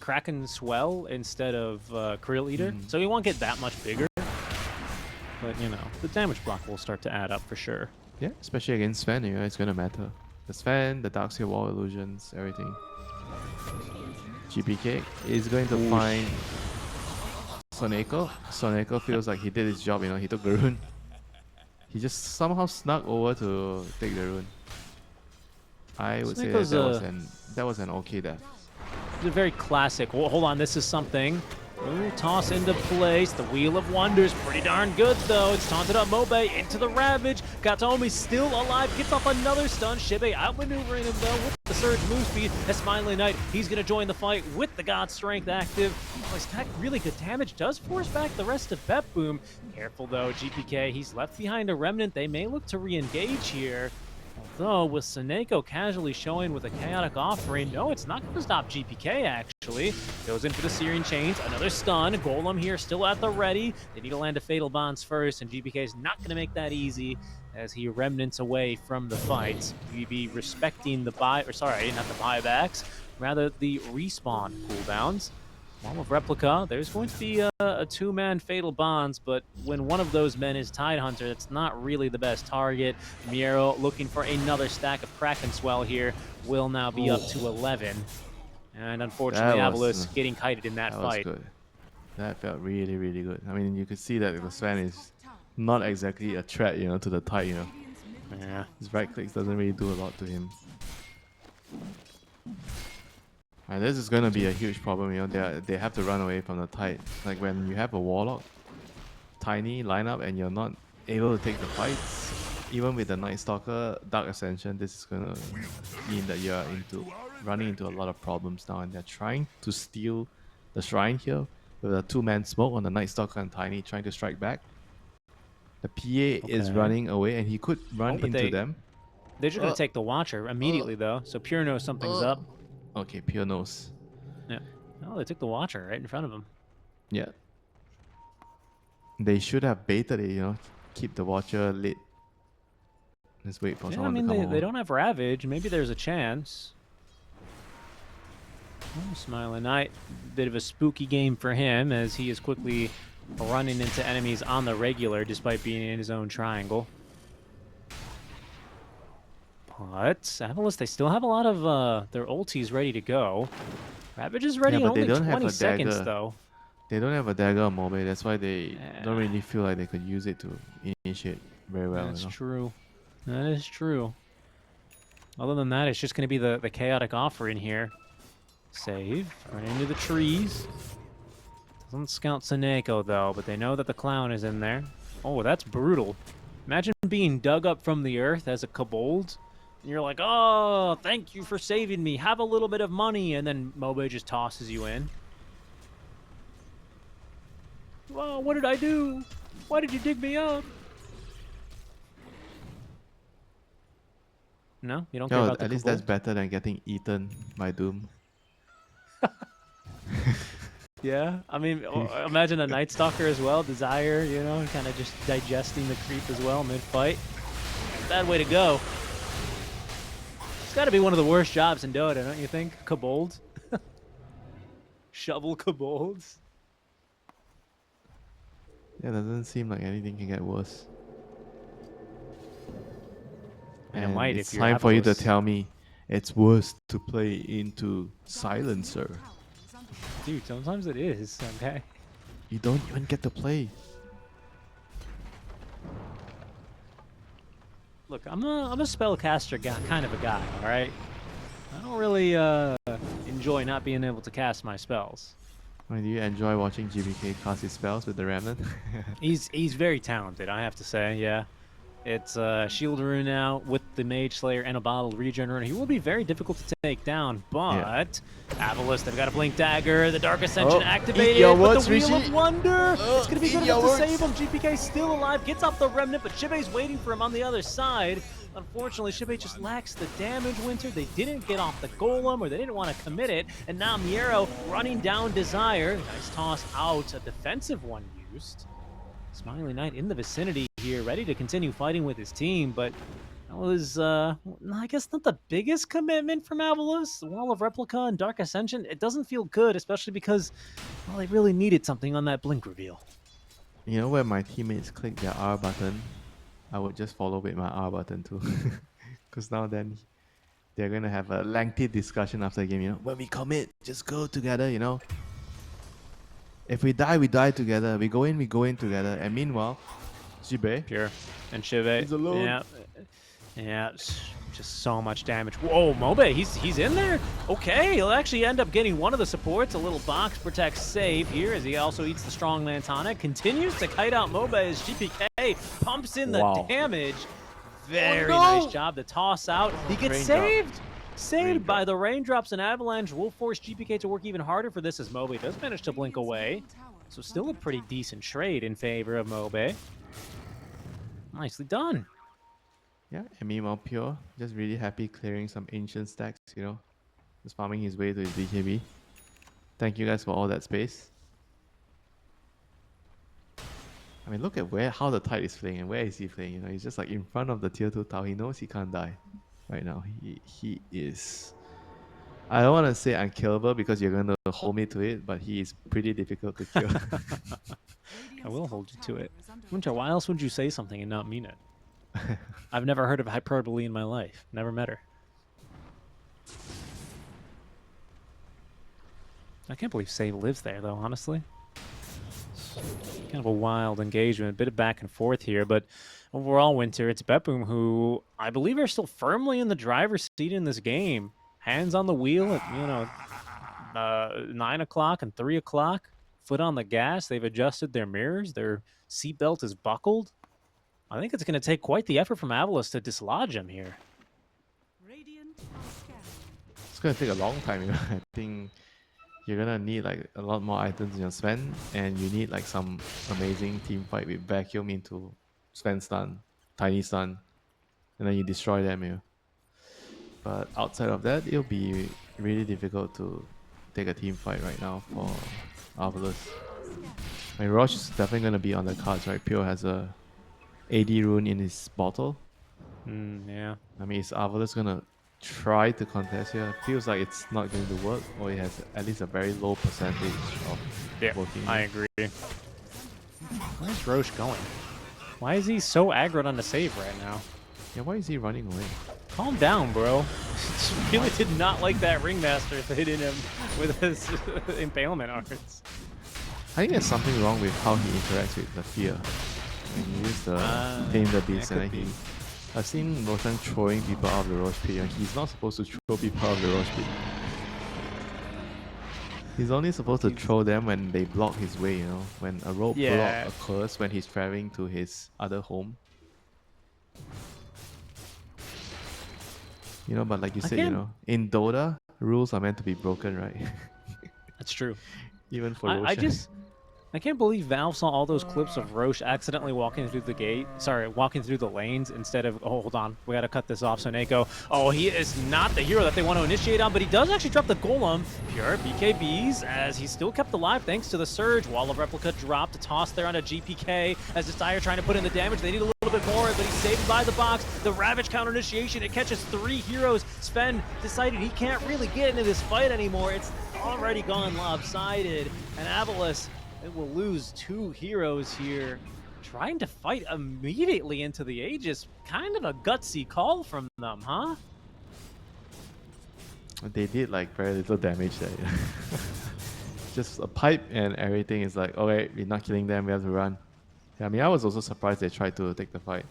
Kraken Swell instead of Krill Eater, so he won't get that much bigger. But, you know, the damage block will start to add up for sure. Yeah, especially against Sven, you know, it's gonna matter. The Sven, the Darkseid Wall Illusions, everything. GPK is going to find Soneko. Soneko feels like he did his job, you know, he took the rune. He just somehow snuck over to take the rune. I would say that was an okay death. It's a very classic. Well, hold on, this is something. Ooh, toss into place. The Wheel of Wonders, pretty darn good though. It's taunted up Mobe into the Ravage. Gatomi still alive, gets off another stun. Shibe outmaneuvering him though with the surge move speed. As Smiley Knight, he's gonna join the fight with the God Strength active. Oh, he's got really good damage, does force back the rest of BetBoom. Careful though, GPK, he's left behind a remnant. They may look to re-engage here. Although, with Soneko casually showing with a Chaotic Offering, no, it's not going to stop GPK, actually. Goes in for the Searing Chains, another stun. Golem here still at the ready. They need to land a Fatal Bonds first, and GPK is not going to make that easy as he remnants away from the fight. BB respecting the not the buybacks, rather the respawn cooldowns. Wall of Replica, there's going to be a two-man Fatal Bonds, but when one of those men is Tide Hunter, that's not really the best target. Miero looking for another stack of Kraken Swell here, will now be up to 11. And unfortunately, AVULUS getting kited in that fight. Was good. That felt really, really good. I mean, you could see that the Sven is not exactly a threat, you know, to the Tide, you know. Yeah. His right clicks doesn't really do a lot to him. And this is gonna be a huge problem, you know. They have to run away from the Tide. Like when you have a Warlock, tiny lineup, and you're not able to take the fights, even with the Night Stalker, Dark Ascension, this is gonna mean that you're running into a lot of problems now. And they're trying to steal the Shrine here with a two-man smoke on the Night Stalker and Tiny trying to strike back. The PA is running away, and he could run into them. They're just gonna take the Watcher immediately though, so Pure knows something's up. Okay, Pure knows. Yeah. Oh, they took the Watcher right in front of him. Yeah. They should have baited it, you know. Keep the Watcher lit. Let's wait for someone to come over. They don't have Ravage. Maybe there's a chance. Oh, Smiley Knight. Bit of a spooky game for him as he is quickly running into enemies on the regular despite being in his own triangle. But AVULUS, they still have a lot of their ultis ready to go. Ravage is ready in only 20 seconds, though. They don't have a dagger on Mobe, that's why they don't really feel like they could use it to initiate very well. That's true. That is true. Other than that, it's just going to be the Chaotic Offering here. Save. Run into the trees. Doesn't scout Soneko, though, but they know that the Clown is in there. Oh, that's brutal. Imagine being dug up from the earth as a kobold. And you're like, oh, thank you for saving me. Have a little bit of money. And then Mobe just tosses you in. Whoa, what did I do? Why did you dig me up? No? You don't care about the at least kobold? that's better than getting eaten by Doom. Yeah, I mean, imagine a Night Stalker as well. Desire, you know, kind of just digesting the creep as well mid-fight. Bad way to go. It's got to be one of the worst jobs in Dota, don't you think? Kobold? Shovel kobolds? Yeah, doesn't seem like anything can get worse. And it And might it's if you're time for you to AVULUS. tell me it's worse to play into Silencer. Tower is under Dude, sometimes it is, okay? You don't even get to play. Look, I'm a spellcaster guy, kind of a guy, all right? I don't really enjoy not being able to cast my spells. Do you enjoy watching GBK cast his spells with the Remnant? He's very talented, I have to say, yeah. It's Shield Rune now with the Mage Slayer and a bottled regen rune. He will be very difficult to take down, but AVULUS, they've got a Blink Dagger, the Dark Ascension activated, your with words, the Wheel Rishi. of Wonder. It's going to be eat good your enough to words. save him. GPK still alive, gets off the Remnant, but Shibei's waiting for him on the other side. Unfortunately, Shibei just lacks the damage, Winter. They didn't get off the Golem, or they didn't want to commit it, and now Miero running down Desire. Nice toss out, a defensive one used. Smiley Knight in the vicinity here, ready to continue fighting with his team, but that was, I guess, not the biggest commitment from AVULUS. The Wall of Replica and Dark Ascension, it doesn't feel good, especially because, well, they really needed something on that Blink reveal. You know, when my teammates click their R button, I would just follow with my R button too. Because now then they're going to have a lengthy discussion after the game, you know. When we commit, just go together, you know. If we die together. We go in together. And meanwhile, Shibei, Pure. And Shibei. He's alone. Yeah. Yeah, just so much damage. Whoa, Mobe, he's in there? Okay, he'll actually end up getting one of the supports. A little box protect save here as he also eats the Strongman tonic. Continues to kite out Mobe as GPK pumps in the Wow. damage. Very no! nice job to toss out. He gets Raindrop. saved. Saved Raindrop. by the raindrops, and Avalanche will force GPK to work even harder for this as Mobe does manage to blink Radiant's away. middle tower So is still a under pretty attack. decent trade in favor of Mobe. Nicely done. yeah, and meanwhile, Pure, just really happy clearing some ancient stacks, you know. Just farming his way to his BKB. Thank you guys for all that space. I mean, look at how the Tide is playing and where is he playing, you know. He's just like in front of the tier 2 tower. He knows he can't die right now. He is... I don't want to say unkillable because you're going to hold me to it, but he is pretty difficult to kill. I will Radiant's hold top you to tower it. is under Winter, why else would you say something and not mean it? I've never heard of hyperbole in my life. Never met her. I can't believe Save lives there, though, honestly. Kind of a wild engagement, a bit of back and forth here, but overall, Winter, it's BetBoom who I believe are still firmly in the driver's seat in this game. Hands on the wheel at, 9 o'clock and 3 o'clock. Foot on the gas. They've adjusted their mirrors. Their seatbelt is buckled. I think it's going to take quite the effort from AVULUS to dislodge him here. Radiant are scanning. It's going to take a long time, you know. I think you're going to need like a lot more items in your Sven, and you need like some amazing team fight with vacuum into Sven stun, tiny stun, and then you destroy them, you know. But outside of that, it'll be really difficult to take a team fight right now for AVULUS. I mean, Roche is definitely going to be on the cards, right? Pure has a AD rune in his bottle. Yeah. I mean, is AVULUS going to try to contest here? Feels like it's not going to work, or it has at least a very low percentage of working. I agree. Where's Roche going? Why is he so aggroed on the save right now? Yeah, why is he running away? Calm down, bro. Really did not like that Ringmaster hitting him with his impalement arts. I think there's something wrong with how he interacts with the fear. When he uses the tame the beast, yeah, and then could he... be. I've seen Roshan throwing people out of the Roche pit, and he's not supposed to throw people out of the Roche pit. He's only supposed to throw them when they block his way, you know, when a road Yeah. block occurs when he's traveling to his other home. You know, but like you said, you Again. know, in Dota, rules are meant to be broken, right? That's true. Even for I Roshan. I can't believe Valve saw all those clips of Roche accidentally walking through walking through the lanes instead of, oh, hold on, we gotta cut this off. So Neko, oh, he is not the hero that they want to initiate on, but he does actually drop the Golem. Pure BKBs as he's still kept alive thanks to the Surge. Wall of Replica dropped, tossed there on a GPK as Desire trying to put in the damage. They need a little bit bit more, but he's saved by the box. The Ravage counter initiation, it catches 3 heroes. Sven decided he can't really get into this fight anymore. It's already gone lopsided, and AVULUS will lose 2 heroes here. Trying to fight immediately into the Aegis, kind of a gutsy call from them, huh? They did like very little damage there. Just a pipe and everything is like, okay, we're not killing them, we have to run. Yeah, I mean, I was also surprised they tried to take the fight.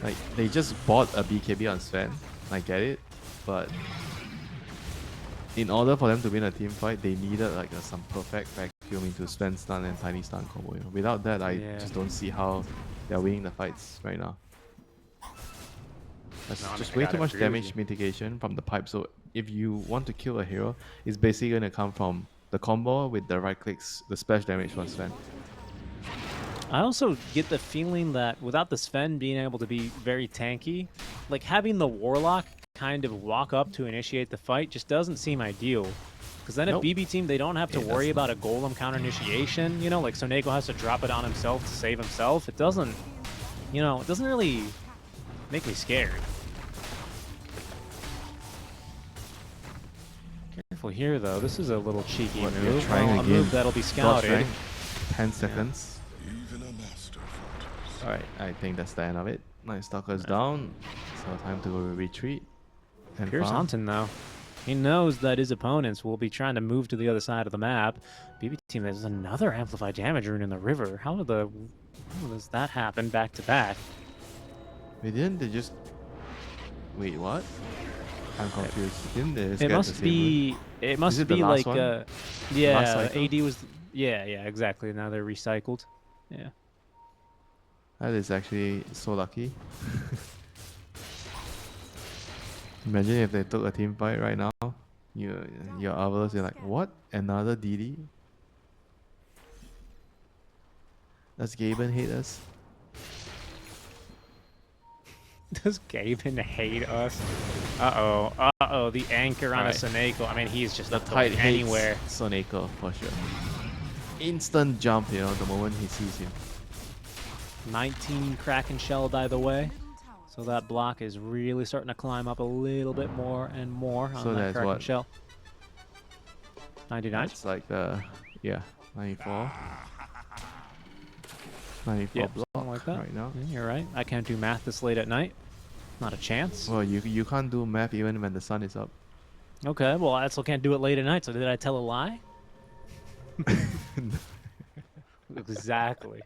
Like, they just bought a BKB on Sven. I get it, but in order for them to win a team fight, they needed like some perfect vacuum into Sven stun and tiny stun combo. Without that, I just don't see how they're winning the fights right now. That's just way too much damage mitigation from the pipe. So if you want to kill a hero, it's basically going to come from the combo with the right clicks, the splash damage from Sven. I also get the feeling that without the Sven being able to be very tanky, like having the Warlock kind of walk up to initiate the fight just doesn't seem ideal. Because then if BB team, they don't have to worry about a golem counter initiation, you know, like Sonego has to drop it on himself to save himself. It doesn't, you know, it doesn't really make me scared. Careful here, though. This is a little cheeky move. A move that'll be scouted. 10 seconds. Alright, I think that's the end of it. Night Stalker's down, so time to retreat. And Pierce hunting, though. He knows that his opponents will be trying to move to the other side of the map. BB team, there's another amplified damage rune in the river. How does that happen back to back? They didn't, they just... Wait, what? I'm confused. Didn't they just It get must the be. It must it be the last like. one? Yeah, Last cycle? AD was. Yeah, exactly. Now they're recycled. Yeah. That is actually so lucky. Imagine if they took a team fight right now. Your AVULUS, you're like, what? Another DD? Does Gaben hate us? Does Gaben hate us? Uh-oh. The anchor on a Sonego. I mean, he's just not going anywhere. Sonego, for sure. Instant jump, you know, the moment he sees him. 19 Kraken Shell, by the way. So that block is really starting to climb up a little bit more and more on that Kraken Shell. 99? It's like the, 94. 94 block something like that. right now. Yeah, you're right. I can't do math this late at night. Not a chance. Well, you can't do math even when the sun is up. Okay, well, I also can't do it late at night, so did I tell a lie? Exactly.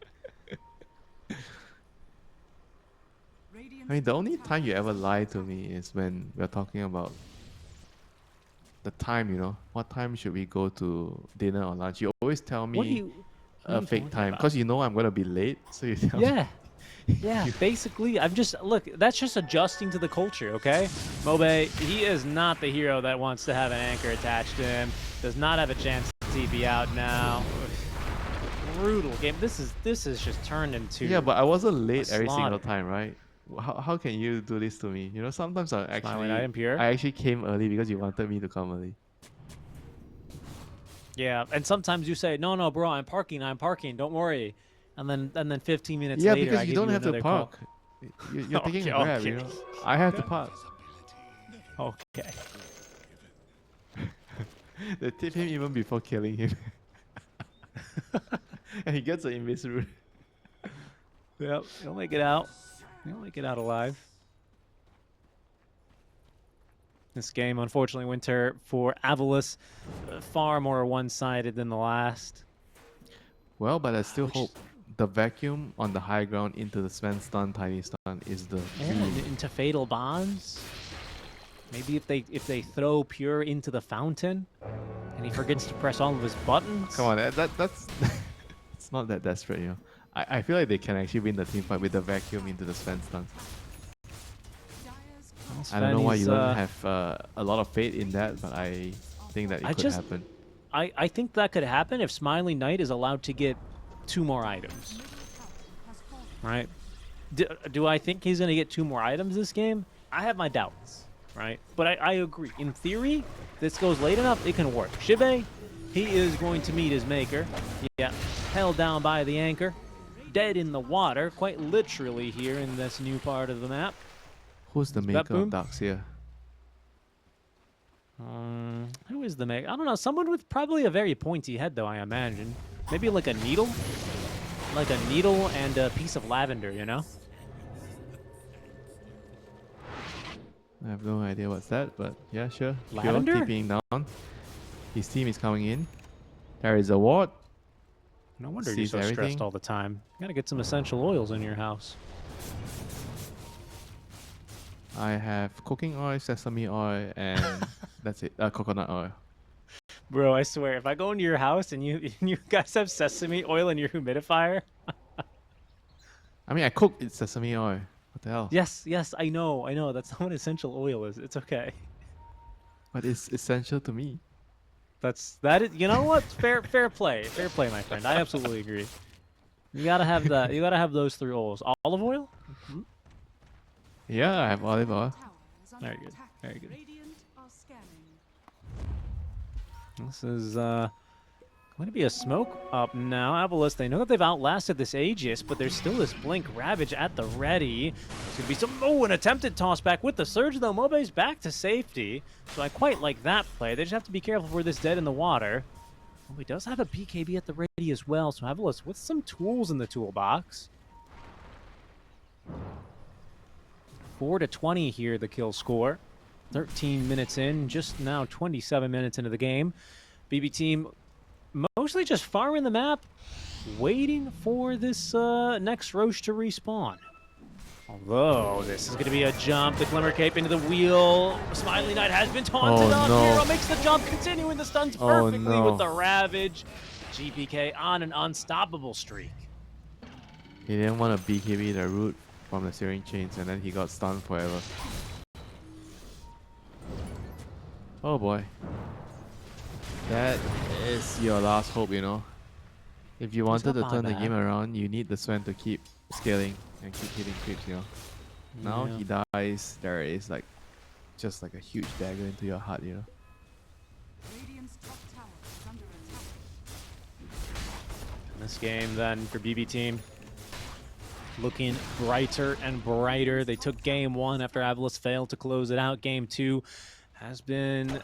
I mean, the only time you ever lie to me is when we're talking about the time, you know. What time should we go to dinner or lunch? You always tell me a fake time because you know I'm going to be late. So you tell me. Yeah, basically, look, that's just adjusting to the culture, okay? Mobe, he is not the hero that wants to have an anchor attached to him. Does not have a chance to TP out now. Brutal game. This is just turned into... Yeah, but I wasn't late every single time, right? How can you do this to me? You know, sometimes I actually came early because you wanted me to come early. Yeah, and sometimes you say, no, bro, I'm parking, don't worry. And then 15 minutes later, because I you give don't you have to another park. call. You're taking a grab, you know. I have to park. Okay. They tip him even before killing him. And he gets an invis rune. Yep, he'll make it out. He'll make it out alive. This game, unfortunately, Winter, for AVULUS, far more one-sided than the last. Well, but I still hope the vacuum on the high ground into the Sven stun, tiny stun is the into fatal bonds. Maybe if they throw Pure into the fountain, and he forgets to press all of his buttons. Come on, that's it's not that desperate, you know. I feel like they can actually win the team fight with the vacuum into the Sven stuns. I don't know why you don't have a lot of faith in that, but I think that it could happen. I think that could happen if Smiling Knight is allowed to get 2 more items. Right? Do I think he's going to get 2 more items this game? I have my doubts. Right? But I agree. In theory, this goes late enough, it can work. Shibe, he is going to meet his maker. Yeah, held down by the anchor. dead in the water, quite literally here in this new part of the map. Who's the It's maker of BetBoom. Darkseer? Who is the maker? I don't know. Someone with probably a very pointy head, though, I imagine. Maybe like a needle? Like a needle and a piece of lavender, you know? I have no idea what's that, but yeah, sure. Lavender? Pure keeping down. His team is coming in. There is a ward. No wonder you're Sees so stressed everything. all the time. You gotta get some essential oils in your house. I have cooking oil, sesame oil, and that's it. Coconut oil. Bro, I swear, if I go into your house and you guys have sesame oil in your humidifier. I mean, I cook it's sesame oil. What the hell? Yes, I know. That's not what essential oil is. It's okay. But it's essential to me. That is, you know what? Fair play, my friend. I absolutely agree. You gotta have that. You gotta have those 3 oils. Olive oil. Yeah, I have olive oil. Tower is under Very good. attack. Very good. Radiant are scanning. This is going to be a smoke up now. AVULUS, they know that they've outlasted this Aegis, but there's still this Blink Ravage at the ready. There's going to be some... Oh, an attempted toss back with the Surge, though. Mobe's back to safety, so I quite like that play. They just have to be careful for this dead in the water. Oh, he does have a BKB at the ready as well, so AVULUS with some tools in the toolbox. 4-20 here, the kill score. 13 minutes in, just now 27 minutes into the game. BB team mostly just farming the map, waiting for this next Roche to respawn. Although, this is going to be a jump. The Glimmer Cape into the wheel. Smiley Knight has been taunted up. no. Hero makes the jump, continuing the stuns perfectly with the Ravage. GPK on an unstoppable streak. He didn't want to BKB the root from the Searing Chains, and then he got stunned forever. Oh boy. That is your last hope, you know. If you wanted to not turn the bad. game around, you need the Sven to keep scaling and keep hitting creeps, you know. Now Yeah. he dies, there is like just like a huge dagger into your heart, you know. Radiant's top tower is under attack. In this game then for BB team, looking brighter and brighter. They took game 1 after AVULUS failed to close it out. Game 2 has been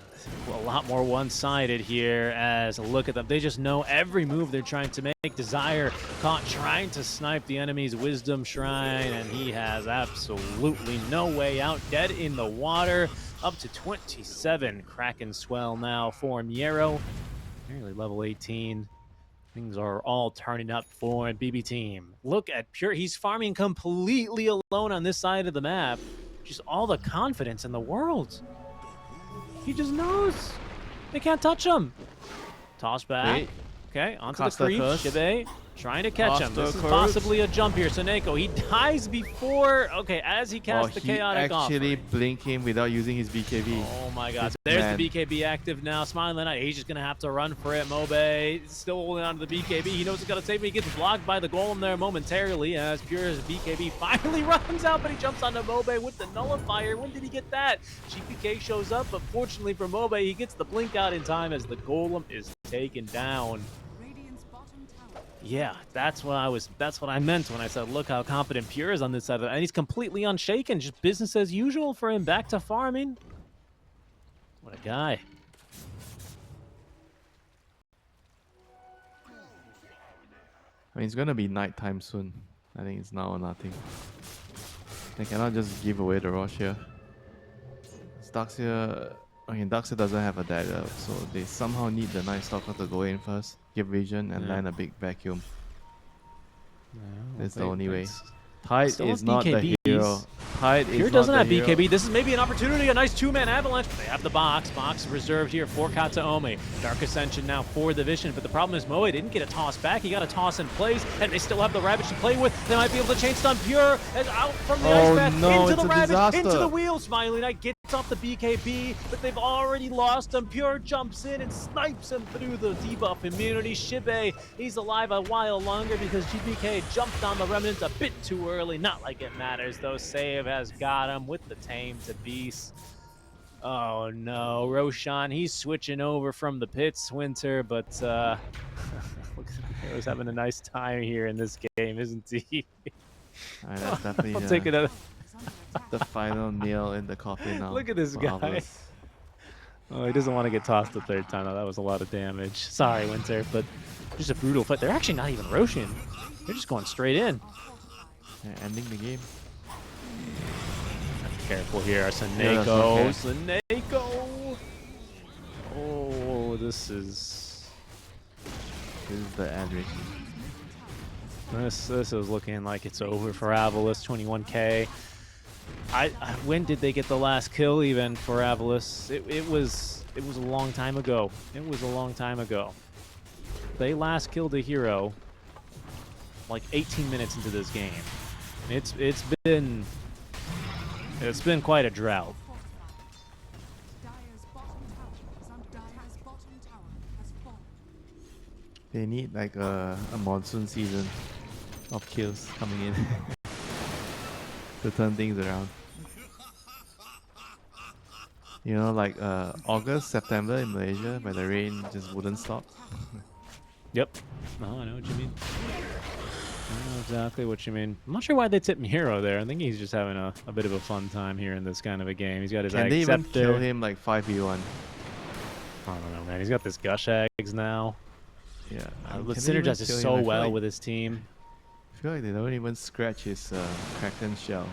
a lot more one-sided here, as look at them. They just know every move they're trying to make. Desire caught trying to snipe the enemy's Wisdom Shrine, and he has absolutely no way out. Dead in the water, up to 27. Kraken Swell now for Miero. Nearly level 18. Things are all turning up for BB team. Look at Pure. He's farming completely alone on this side of the map. Just all the confidence in the world. He just knows. They can't touch him. Toss back. Wait. Okay, onto the Caster creep. curse. Shibe trying to catch him. Caster This is curse. possibly a jump here. Soneko, he dies before. Okay, as he casts the he chaotic actually offering. blinked him without using his BKB. Oh my god. This There's man. the BKB active now. Smiling Knight, he's just going to have to run for it. Mobe still holding on to the BKB. He knows he's got to save him. He gets blocked by the golem there momentarily as Pure's BKB finally runs out, but he jumps onto Mobe with the nullifier. When did he get that? GPK shows up, but fortunately for Mobe, he gets the blink out in time as the golem is taken down. Radiant's bottom tower. Yeah, that's what I meant when I said look how confident Pure is on this side of it. And he's completely unshaken, just business as usual for him, back to farming. What a guy. I mean, it's gonna be nighttime soon. I think it's now or nothing. They cannot just give away the rush here. Darkseer, Darkseer doesn't have a dagger, so they somehow need the Night Stalker to go in first, give vision, and Yeah. land a big vacuum. That's the They- only way. that's- Tide Still is have not the BKBs. hero. Tide Pure is doesn't not have the hero. BKB. This is maybe an opportunity, a nice 2-man avalanche. But they have the box. Box reserved here for Kataome. Dark Ascension now for the Vision. But the problem is Moe didn't get a toss back. He got a toss in place, and they still have the Ravage to play with. They might be able to chain stun Pure and out from the Oh, ice path no, into it's the a Ravage, disaster. into the wheel. Smiley Knight gets off the BKB, but they've already lost him. Pure jumps in and snipes him through the debuff immunity. Shibe, he's alive a while longer because GPK jumped on the Remnant a bit too early. Not like it matters though. Save has got him with the tame to beast. Oh no, Roshan, he's switching over from the pits, Winter, but look at Hero's having a nice time here in this game, isn't he? Alright, that's definitely I'll take it out. Is under attack. the final nail in the coffin now. Look at this for guy. AVULUS. Oh, he doesn't want to get tossed the third time. Though. That was a lot of damage. Sorry, Winter, but just a brutal fight. They're actually not even Roshan. They're just going straight in. Are fortified. Yeah, ending the game. Careful here, that's Saneko. okay. Saneko. Oh, this is This is the average. this is looking like it's over for AVULUS. 21K. When did they get the last kill even for AVULUS? It was a long time ago. It was a long time ago. They last killed a hero like 18 minutes into this game. It's been quite a drought. Dire's bottom tower is under Dire's bottom tower has fallen. They need like a monsoon season of kills coming in to turn things around. You know, like August, September in Malaysia, where the rain just wouldn't stop. Yep. Oh, I know what you mean. I know exactly what you mean. I'm not sure why they tipped Hero there. I think he's just having a bit of a fun time here in this kind of a game. He's got his Can they even Acceptor. kill him like 5v1? I don't know, man. He's got this Gush Eggs now. Yeah. The Can they even synergizes kill him? so I feel well like- with his team. I feel like they don't even scratch his Kraken shell.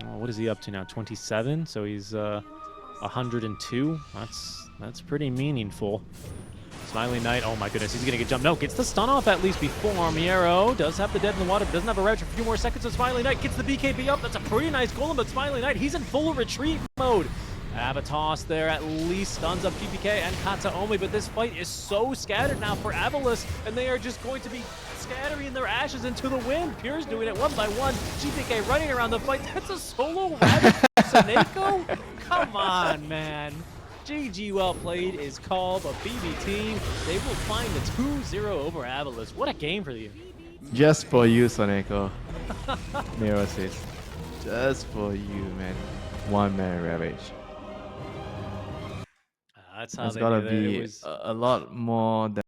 Oh, what is he up to now? 27? So he's 102. That's pretty meaningful. Smiley Knight, oh my goodness, he's gonna get jumped. No, gets the stun off at least before. Miero does have the dead in the water, but doesn't have a rage for a few more seconds. So Smiley Knight gets the BKB up. That's a pretty nice golem, but Smiley Knight, he's in full retreat mode. Avatos there at least stuns up GPK and Kata only, but this fight is so scattered now for AVULUS, and they are just going to be scattering their ashes into the wind. Pure's doing it one by one. GPK running around the fight. That's a solo rabbit Saneko? Come on, man. GG well played is called a BB team. They will find the 2-0 over AVULUS. What a game for you. Just for you, Soneko. Nero says. Just for you, man. One man ravage. That's how There's they gotta do that. It be was a lot more than